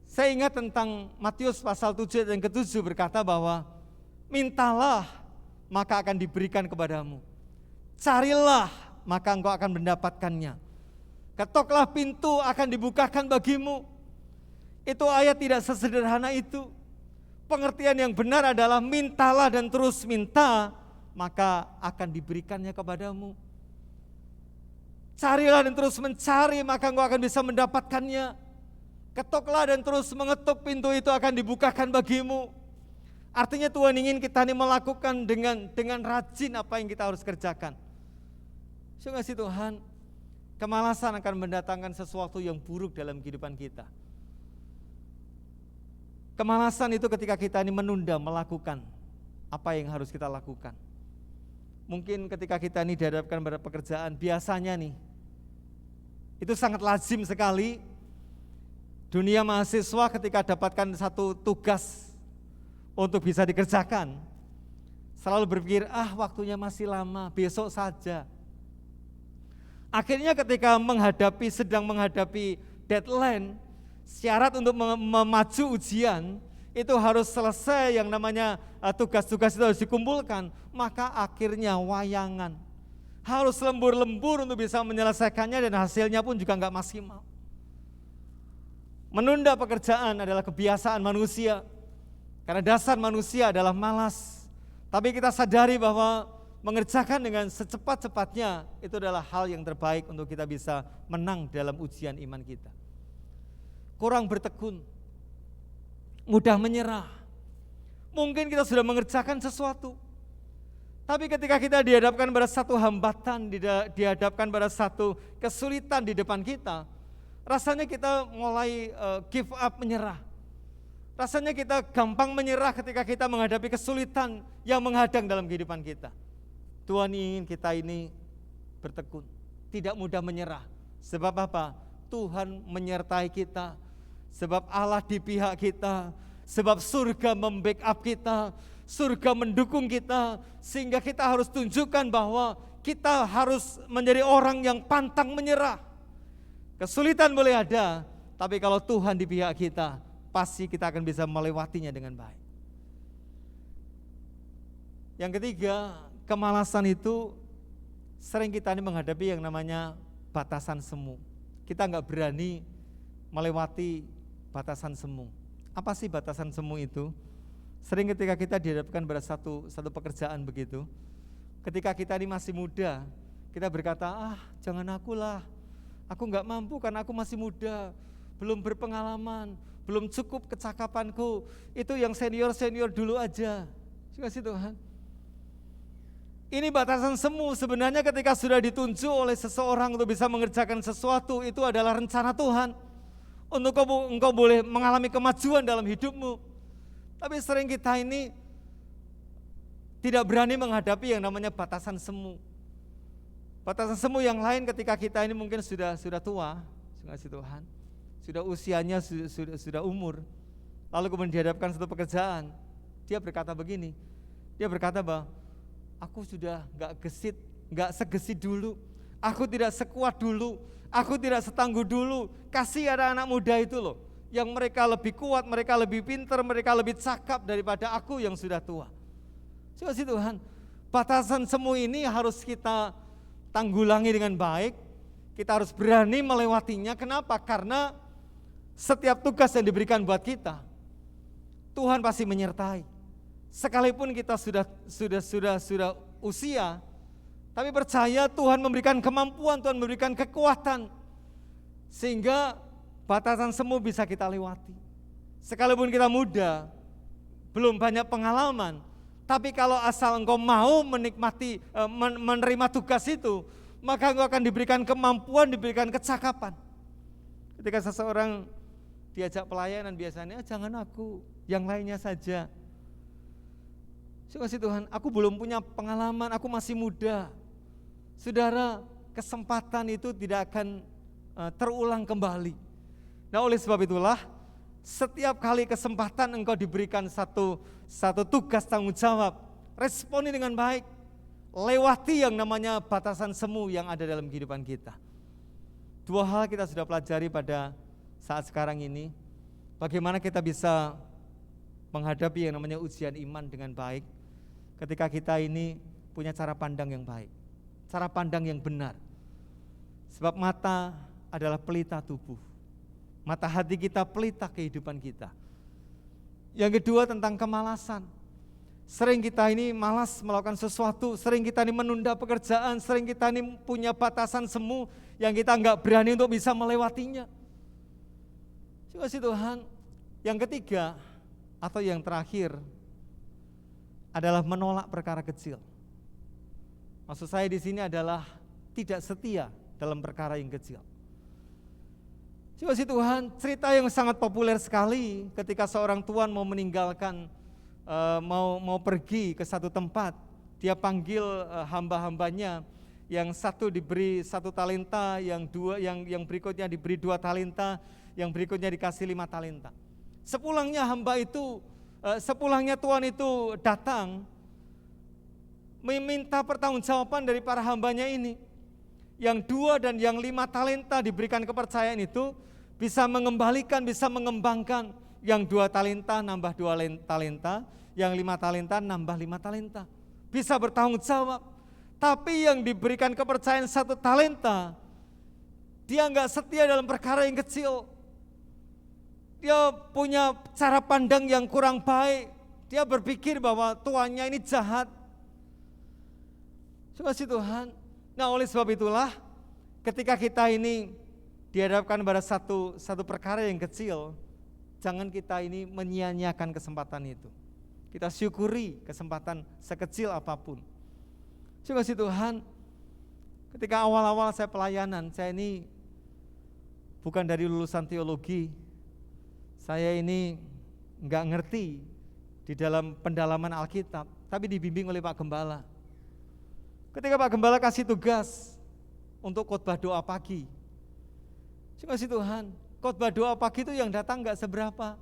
Saya ingat tentang Matius pasal 7 yang ke-7 berkata bahwa mintalah maka akan diberikan kepadamu. Carilah maka engkau akan mendapatkannya. Ketoklah pintu akan dibukakan bagimu. Itu ayat tidak sesederhana itu. Pengertian yang benar adalah mintalah dan terus minta, maka akan diberikannya kepadamu. Carilah dan terus mencari, maka engkau akan bisa mendapatkannya. Ketoklah dan terus mengetuk, pintu itu akan dibukakan bagimu. Artinya Tuhan ingin kita ini melakukan dengan rajin apa yang kita harus kerjakan. Terima kasih Tuhan. Kemalasan akan mendatangkan sesuatu yang buruk dalam kehidupan kita. Kemalasan itu ketika kita ini menunda melakukan apa yang harus kita lakukan. Mungkin ketika kita ini dihadapkan pada pekerjaan, biasanya nih, itu sangat lazim sekali. Dunia mahasiswa ketika dapatkan satu tugas untuk bisa dikerjakan, selalu berpikir, waktunya masih lama, besok saja. Akhirnya ketika sedang menghadapi deadline, syarat untuk memaju ujian, itu harus selesai yang namanya tugas-tugas itu harus dikumpulkan, maka akhirnya wayangan. Harus lembur-lembur untuk bisa menyelesaikannya dan hasilnya pun juga enggak maksimal. Menunda pekerjaan adalah kebiasaan manusia, karena dasar manusia adalah malas. Tapi kita sadari bahwa mengerjakan dengan secepat-cepatnya itu adalah hal yang terbaik untuk kita bisa menang dalam ujian iman kita. Kurang bertekun, mudah menyerah. Mungkin kita sudah mengerjakan sesuatu, tapi ketika kita dihadapkan pada satu hambatan, dihadapkan pada satu kesulitan di depan kita, rasanya kita mulai give up, menyerah. Rasanya kita gampang menyerah ketika kita menghadapi kesulitan yang menghadang dalam kehidupan kita. Tuhan ingin kita ini bertekun, tidak mudah menyerah. Sebab apa? Tuhan menyertai kita, sebab Allah di pihak kita, sebab surga membackup kita, surga mendukung kita, sehingga kita harus tunjukkan bahwa kita harus menjadi orang yang pantang menyerah. Kesulitan boleh ada, tapi kalau Tuhan di pihak kita, pasti kita akan bisa melewatinya dengan baik. Yang ketiga, kemalasan itu sering kita ini menghadapi yang namanya batasan semu. Kita enggak berani melewati batasan semu. Apa sih batasan semu itu? Sering ketika kita dihadapkan pada satu pekerjaan begitu, ketika kita ini masih muda, kita berkata, jangan akulah, aku enggak mampu karena aku masih muda, belum berpengalaman, belum cukup kecakapanku, itu yang senior dulu aja. Terima kasih Tuhan. Ini batasan semu. Sebenarnya ketika sudah ditunjuk oleh seseorang untuk bisa mengerjakan sesuatu, itu adalah rencana Tuhan untuk engkau boleh mengalami kemajuan dalam hidupmu. Tapi sering kita ini tidak berani menghadapi yang namanya batasan semu. Batasan semu yang lain ketika kita ini mungkin sudah tua, Tuhan, sudah usianya, sudah umur, lalu kemudian dihadapkan satu pekerjaan, dia berkata begini, dia berkata bahwa aku sudah gak segesit dulu, aku tidak sekuat dulu, aku tidak setangguh dulu. Kasih ada anak muda itu loh, yang mereka lebih kuat, mereka lebih pintar, mereka lebih cakap daripada aku yang sudah tua. Kasih Tuhan, batasan semu ini harus kita tanggulangi dengan baik. Kita harus berani melewatinya. Kenapa? Karena setiap tugas yang diberikan buat kita, Tuhan pasti menyertai. Sekalipun kita sudah usia, tapi percaya Tuhan memberikan kemampuan, Tuhan memberikan kekuatan, sehingga batasan semu bisa kita lewati. Sekalipun kita muda, belum banyak pengalaman, tapi kalau asal engkau mau menikmati, menerima tugas itu, maka engkau akan diberikan kemampuan, diberikan kecakapan. Ketika seseorang diajak pelayanan biasanya, jangan aku, yang lainnya saja. Kasih Tuhan, aku belum punya pengalaman, aku masih muda. Saudara, kesempatan itu tidak akan terulang kembali. Nah, oleh sebab itulah, setiap kali kesempatan engkau diberikan satu tugas tanggung jawab, responi dengan baik, lewati yang namanya batasan semu yang ada dalam kehidupan kita. Dua hal kita sudah pelajari pada saat sekarang ini, bagaimana kita bisa menghadapi yang namanya ujian iman dengan baik, ketika kita ini punya cara pandang yang baik, cara pandang yang benar. Sebab mata adalah pelita tubuh, mata hati kita pelita kehidupan kita. Yang kedua tentang kemalasan. Sering kita ini malas melakukan sesuatu, sering kita ini menunda pekerjaan, sering kita ini punya batasan semu yang kita enggak berani untuk bisa melewatinya. Kasih Tuhan. Yang ketiga atau yang terakhir adalah menolak perkara kecil. Maksud saya di sini adalah tidak setia dalam perkara yang kecil. Kasih Tuhan, cerita yang sangat populer sekali ketika seorang tuan mau meninggalkan, mau pergi ke satu tempat, dia panggil hamba-hambanya, yang satu diberi 1 talenta, yang berikutnya diberi 2 talenta, yang berikutnya dikasih 5 talenta. Sepulangnya tuan itu datang meminta pertanggungjawaban dari para hambanya ini. Yang 2 dan yang 5 talenta diberikan kepercayaan itu bisa mengembalikan, bisa mengembangkan. Yang 2 talenta nambah 2 talenta, yang 5 talenta nambah 5 talenta. Bisa bertanggung jawab. Tapi yang diberikan kepercayaan 1 talenta, dia enggak setia dalam perkara yang kecil. Dia punya cara pandang yang kurang baik. Dia berpikir bahwa tuannya ini jahat. Kasih Tuhan. Nah, oleh sebab itulah ketika kita ini dihadapkan pada satu perkara yang kecil, jangan kita ini menyia-nyiakan kesempatan itu. Kita syukuri kesempatan sekecil apapun. Kasih Tuhan, ketika awal-awal saya pelayanan, saya ini bukan dari lulusan teologi, saya ini enggak ngerti di dalam pendalaman Alkitab, tapi dibimbing oleh Pak Gembala. Ketika Pak Gembala kasih tugas untuk khotbah doa pagi, kasih Tuhan, khotbah doa pagi itu yang datang enggak seberapa.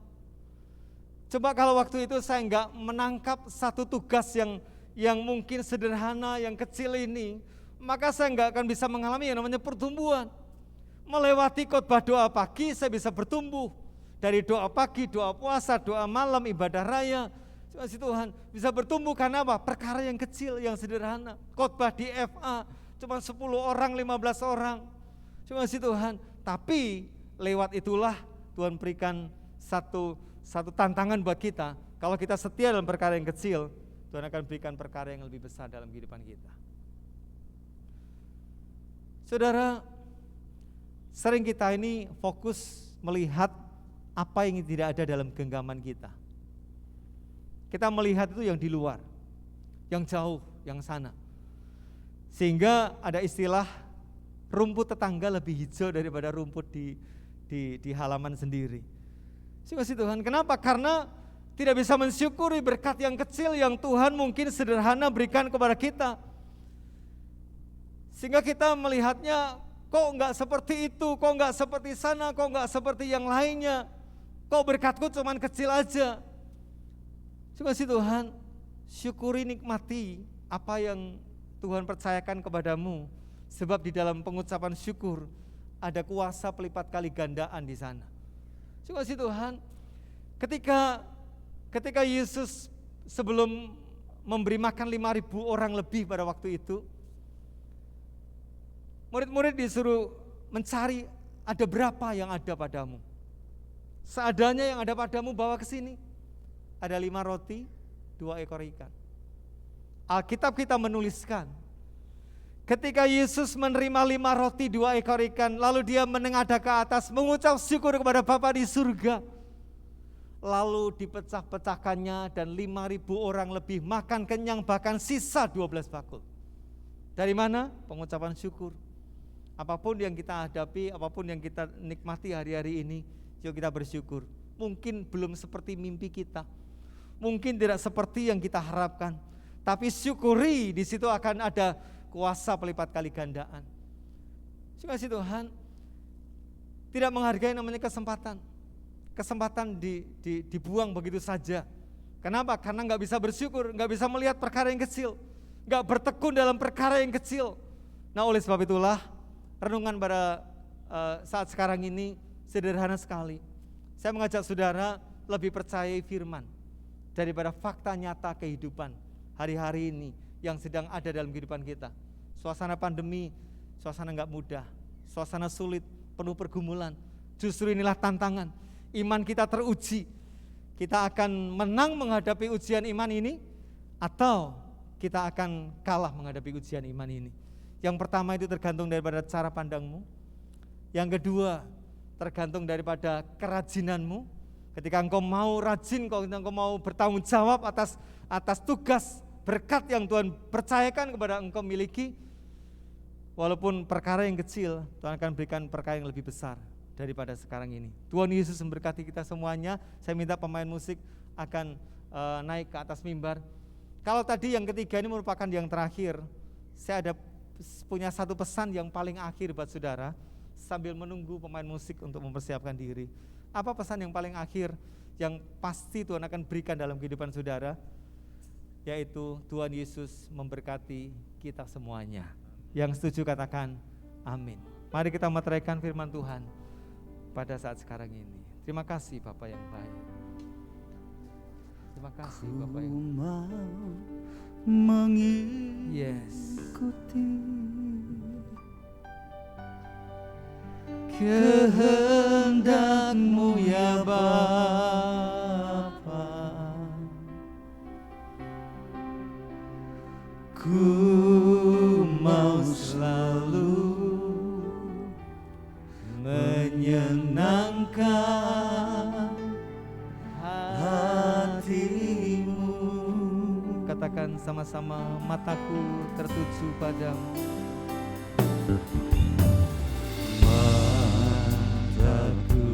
Coba kalau waktu itu saya enggak menangkap satu tugas yang mungkin sederhana, yang kecil ini, maka saya enggak akan bisa mengalami yang namanya pertumbuhan. Melewati khotbah doa pagi, saya bisa bertumbuh. Dari doa pagi, doa puasa, doa malam, ibadah raya, kasih Tuhan, bisa bertumbuh karena apa? Perkara yang kecil, yang sederhana. Khotbah di FA, cuma 10 orang, 15 orang, kasih Tuhan. Tapi lewat itulah Tuhan berikan satu tantangan buat kita. Kalau kita setia dalam perkara yang kecil, Tuhan akan berikan perkara yang lebih besar dalam kehidupan kita. Saudara, sering kita ini fokus melihat apa yang tidak ada dalam genggaman kita. Kita melihat itu yang di luar, yang jauh, yang sana. Sehingga ada istilah rumput tetangga lebih hijau daripada rumput di halaman sendiri. Kasih Tuhan, kenapa? Karena tidak bisa mensyukuri berkat yang kecil yang Tuhan mungkin sederhana berikan kepada kita. Sehingga kita melihatnya, kok enggak seperti itu, kok enggak seperti sana, kok enggak seperti yang lainnya. Kok berkatku cuman kecil aja. Kasih Tuhan, syukuri, nikmati apa yang Tuhan percayakan kepadamu. Sebab di dalam pengucapan syukur ada kuasa pelipat kali gandaan di sana. Kasih Tuhan, ketika Yesus sebelum memberi makan 5.000 orang lebih pada waktu itu, murid-murid disuruh mencari ada berapa yang ada padamu. Seadanya yang ada padamu bawa ke sini. Ada 5 roti, 2 ekor ikan. Alkitab kita menuliskan, ketika Yesus menerima 5 roti 2 ekor ikan, lalu dia menengadah ke atas mengucap syukur kepada Bapa di surga. Lalu dipecah-pecahkannya dan 5.000 orang lebih makan kenyang, bahkan sisa 12 bakul. Dari mana? Pengucapan syukur. Apapun yang kita hadapi, apapun yang kita nikmati hari-hari ini, yuk kita bersyukur. Mungkin belum seperti mimpi kita, mungkin tidak seperti yang kita harapkan, tapi syukuri, di situ akan ada kuasa pelipat kali gandaan. Kasih Tuhan, tidak menghargai namanya kesempatan. Kesempatan dibuang begitu saja. Kenapa? Karena nggak bisa bersyukur, nggak bisa melihat perkara yang kecil, nggak bertekun dalam perkara yang kecil. Nah, oleh sebab itulah renungan pada saat sekarang ini sederhana sekali. Saya mengajak saudara lebih percayai firman daripada fakta nyata kehidupan hari-hari ini yang sedang ada dalam kehidupan kita. Suasana pandemi, suasana nggak mudah, suasana sulit, penuh pergumulan. Justru inilah tantangan. Iman kita teruji. Kita akan menang menghadapi ujian iman ini, atau kita akan kalah menghadapi ujian iman ini. Yang pertama itu tergantung daripada cara pandangmu. Yang kedua tergantung daripada kerajinanmu. Ketika engkau mau rajin, kalau engkau mau bertanggung jawab atas tugas berkat yang Tuhan percayakan kepada engkau miliki, walaupun perkara yang kecil, Tuhan akan berikan perkara yang lebih besar daripada sekarang ini. Tuhan Yesus memberkati kita semuanya. Saya minta pemain musik akan naik ke atas mimbar. Kalau tadi yang ketiga ini merupakan yang terakhir, saya punya satu pesan yang paling akhir buat saudara, sambil menunggu pemain musik untuk mempersiapkan diri. Apa pesan yang paling akhir yang pasti Tuhan akan berikan dalam kehidupan saudara? Yaitu Tuhan Yesus memberkati kita semuanya. Yang setuju katakan amin. Mari kita meteraikan firman Tuhan pada saat sekarang ini. Terima kasih Bapa yang baik. Terima kasih Bapa yang mengikuti kehendak-Mu ya Bapa. Ku mau selalu menyenangkan hati-Mu. Katakan sama-sama, mataku tertuju padamu. Mataku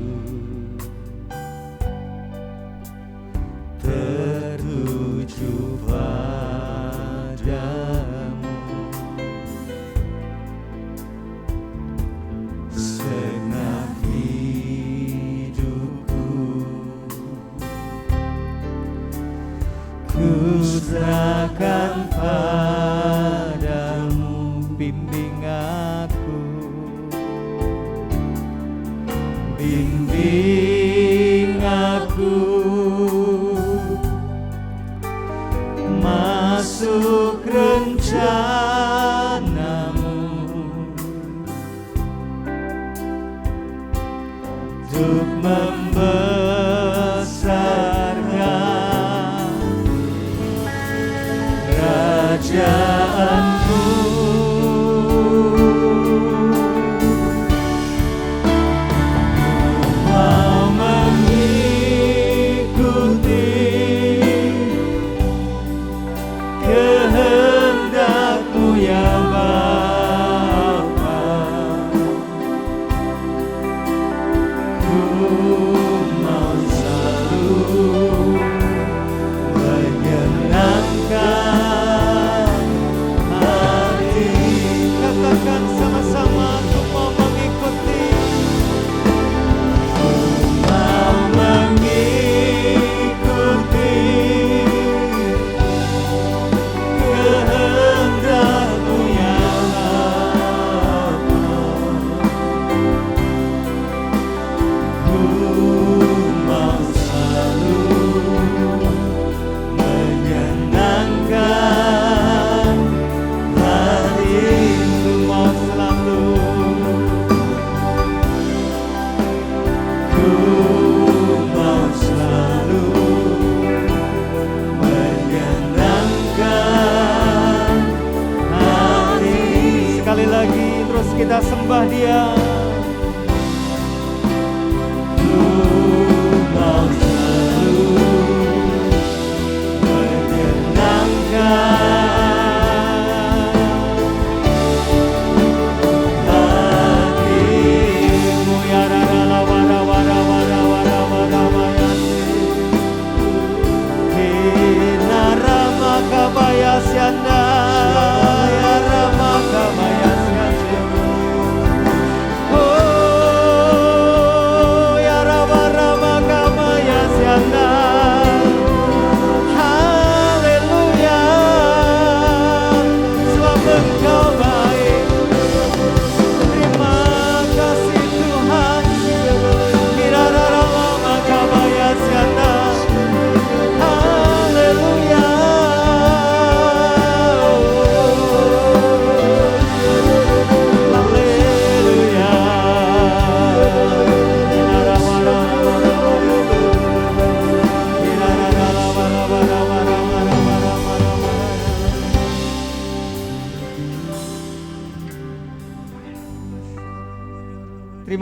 tertuju padamu. Segenap hidupku ku serahkan padamu. Bimbing aku, bimbing aku masuk rencana-Mu untuk membesarkan kerajaan-Mu. Mau mengikuti kehendak-Mu ya Bapa.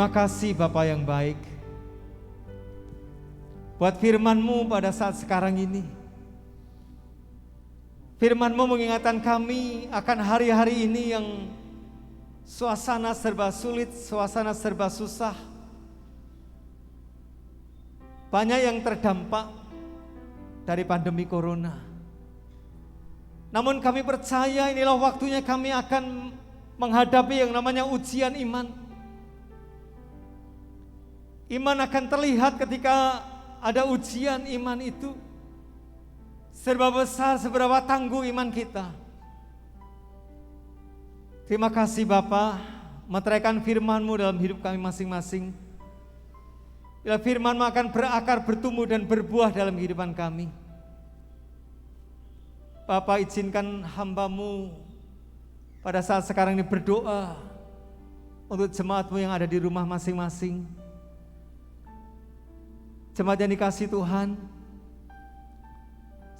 Terima kasih Bapa yang baik buat firman-Mu pada saat sekarang ini. Firman-Mu mengingatkan kami akan hari-hari ini yang suasana serba sulit, suasana serba susah. Banyak yang terdampak dari pandemi corona. Namun kami percaya inilah waktunya kami akan menghadapi yang namanya ujian iman. Iman akan terlihat ketika ada ujian iman itu. Serba besar, seberapa tangguh iman kita. Terima kasih Bapa, meteraikan firman-Mu dalam hidup kami masing-masing. Bila firman-Mu akan berakar, bertumbuh dan berbuah dalam kehidupan kami. Bapa, izinkan hamba-Mu pada saat sekarang ini berdoa untuk jemaat-Mu yang ada di rumah masing-masing. Jemaat yang dikasihi Tuhan,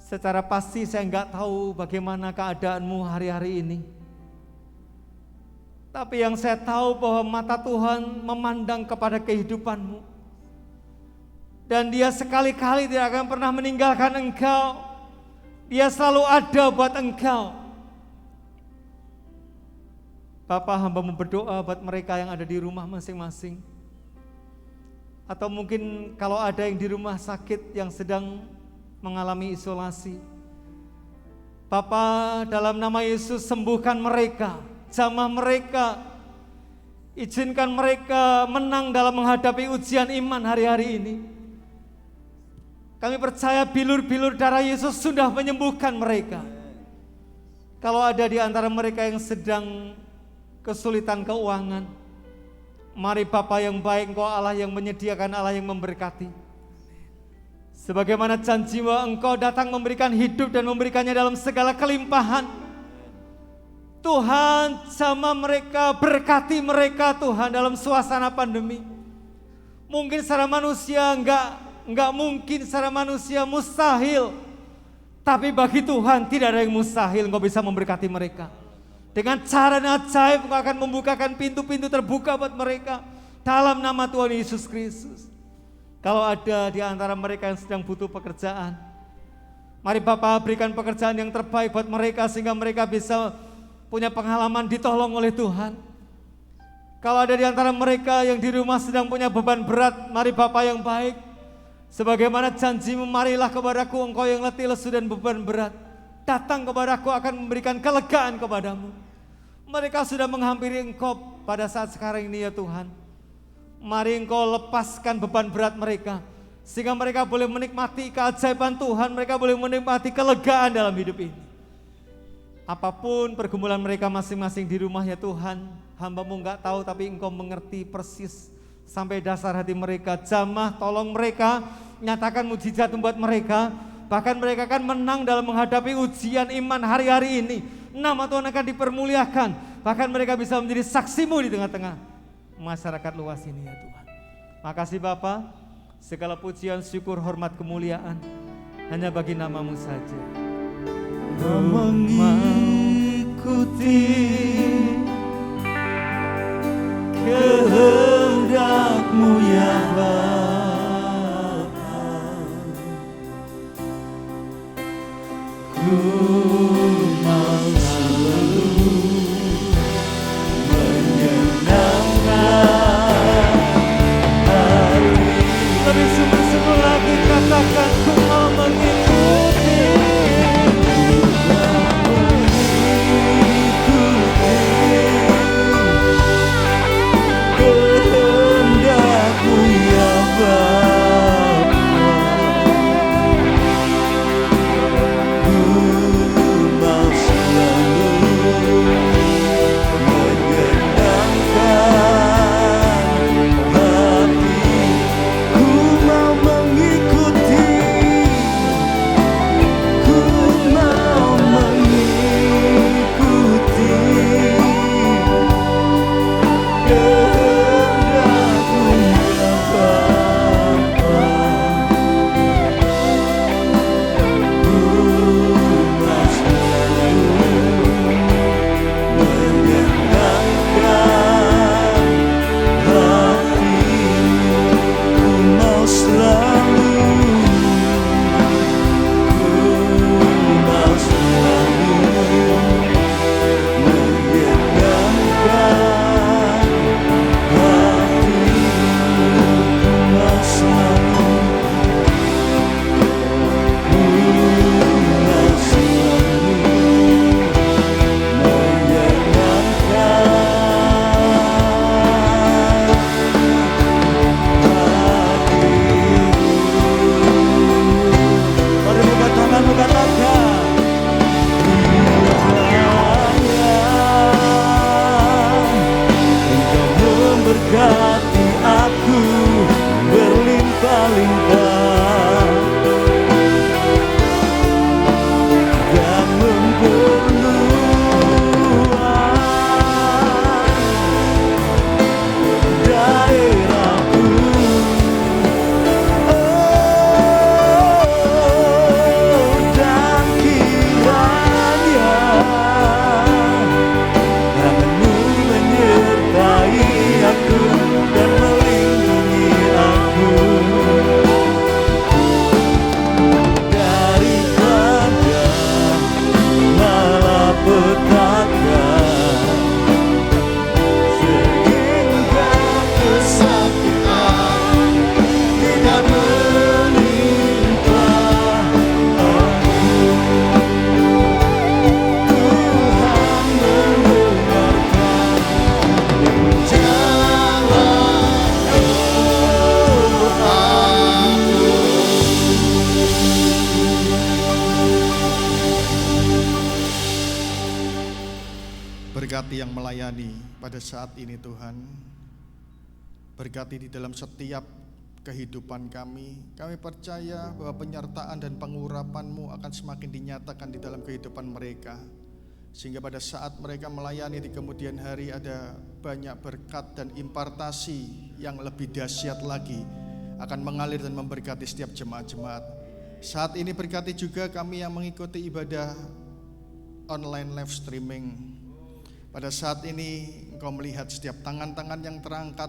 secara pasti saya enggak tahu bagaimana keadaanmu hari-hari ini. Tapi yang saya tahu bahwa mata Tuhan memandang kepada kehidupanmu. Dan Dia sekali-kali tidak akan pernah meninggalkan engkau. Dia selalu ada buat engkau. Bapa, hamba-Mu berdoa buat mereka yang ada di rumah masing-masing. Atau mungkin kalau ada yang di rumah sakit yang sedang mengalami isolasi. Bapa, dalam nama Yesus sembuhkan mereka, jamah mereka. Izinkan mereka menang dalam menghadapi ujian iman hari-hari ini. Kami percaya bilur-bilur darah Yesus sudah menyembuhkan mereka. Kalau ada di antara mereka yang sedang kesulitan keuangan, mari Bapa yang baik, Engkau Allah yang menyediakan, Allah yang memberkati. Sebagaimana janji-Mu, Engkau datang memberikan hidup dan memberikannya dalam segala kelimpahan. Tuhan, jamah mereka, berkati mereka Tuhan dalam suasana pandemi. Mungkin secara manusia enggak mungkin, secara manusia mustahil. Tapi bagi Tuhan tidak ada yang mustahil. Engkau bisa memberkati mereka. Dengan cara ajaib Engkau akan membukakan pintu-pintu terbuka buat mereka. Dalam nama Tuhan Yesus Kristus. Kalau ada di antara mereka yang sedang butuh pekerjaan, mari Bapa berikan pekerjaan yang terbaik buat mereka sehingga mereka bisa punya pengalaman ditolong oleh Tuhan. Kalau ada di antara mereka yang di rumah sedang punya beban berat, mari Bapa yang baik, sebagaimana janji-Mu, marilah kepadaku engkau yang letih lesu dan beban berat. Datang kepadaku akan memberikan kelegaan kepadamu. Mereka sudah menghampiri Engkau pada saat sekarang ini ya Tuhan. Mari Engkau lepaskan beban berat mereka, sehingga mereka boleh menikmati keajaiban Tuhan, mereka boleh menikmati kelegaan dalam hidup ini. Apapun pergumulan mereka masing-masing di rumah ya Tuhan, hamba-Mu enggak tahu tapi Engkau mengerti persis sampai dasar hati mereka. Jamah tolong mereka, nyatakan mujizat buat mereka. Bahkan mereka akan menang dalam menghadapi ujian iman hari-hari ini. Nama Tuhan akan dipermuliakan. Bahkan mereka bisa menjadi saksi-Mu di tengah-tengah masyarakat luas ini ya Tuhan. Makasih Bapa, segala pujian, syukur, hormat, kemuliaan hanya bagi nama-Mu saja. Mengikuti kehendak-Mu ya Bapa. Ku mau selalu menyenangkan hari. Lebih sungguh-sungguh lagi katakan, ku mau mengikuti. Kehendak-Mu ya Bapa. yang melayani pada saat ini Tuhan. Berkati di dalam setiap kehidupan kami. Kami percaya bahwa penyertaan dan pengurapan-Mu akan semakin dinyatakan di dalam kehidupan mereka. Sehingga pada saat mereka melayani di kemudian hari ada banyak berkat dan impartasi yang lebih dahsyat lagi akan mengalir dan memberkati setiap jemaat-jemaat. Saat ini berkati juga kami yang mengikuti ibadah online live streaming. Pada saat ini Engkau melihat setiap tangan-tangan yang terangkat,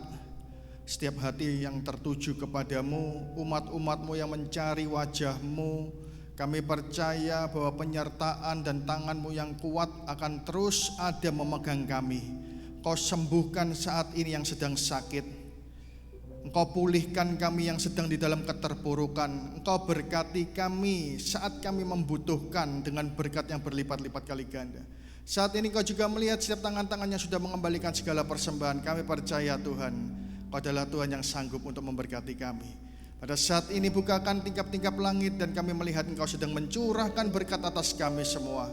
setiap hati yang tertuju kepadamu, umat-umat-Mu yang mencari wajah-Mu. Kami percaya bahwa penyertaan dan tangan-Mu yang kuat akan terus ada memegang kami. Engkau sembuhkan saat ini yang sedang sakit. Engkau pulihkan kami yang sedang di dalam keterpurukan. Engkau berkati kami saat kami membutuhkan dengan berkat yang berlipat-lipat kali ganda. Saat ini Engkau juga melihat setiap tangan-tangan yang sudah mengembalikan segala persembahan. Kami percaya Tuhan, Engkau adalah Tuhan yang sanggup untuk memberkati kami. Pada saat ini bukakan tingkap-tingkap langit dan kami melihat Engkau sedang mencurahkan berkat atas kami semua.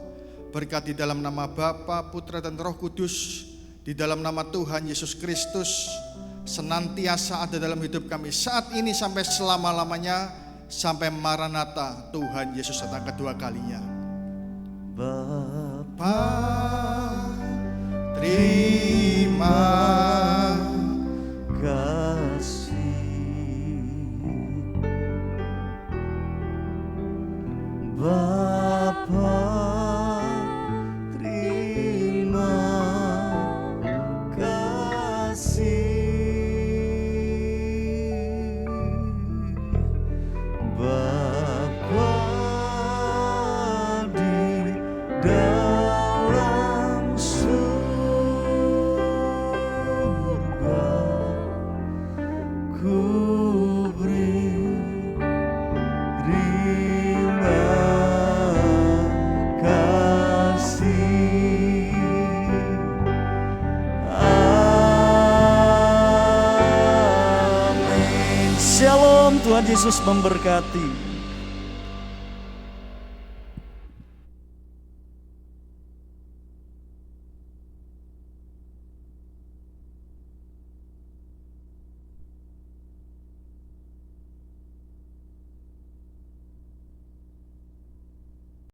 Berkat di dalam nama Bapa, Putra dan Roh Kudus, di dalam nama Tuhan Yesus Kristus, senantiasa ada dalam hidup kami saat ini sampai selama-lamanya, sampai Maranatha Tuhan Yesus datang kedua kalinya. Bapa, terima kasih. Bapa, terima kasih. Bapa di dalam surga, ku beri terima kasih. Amin. Shalom, Tuhan Yesus memberkati.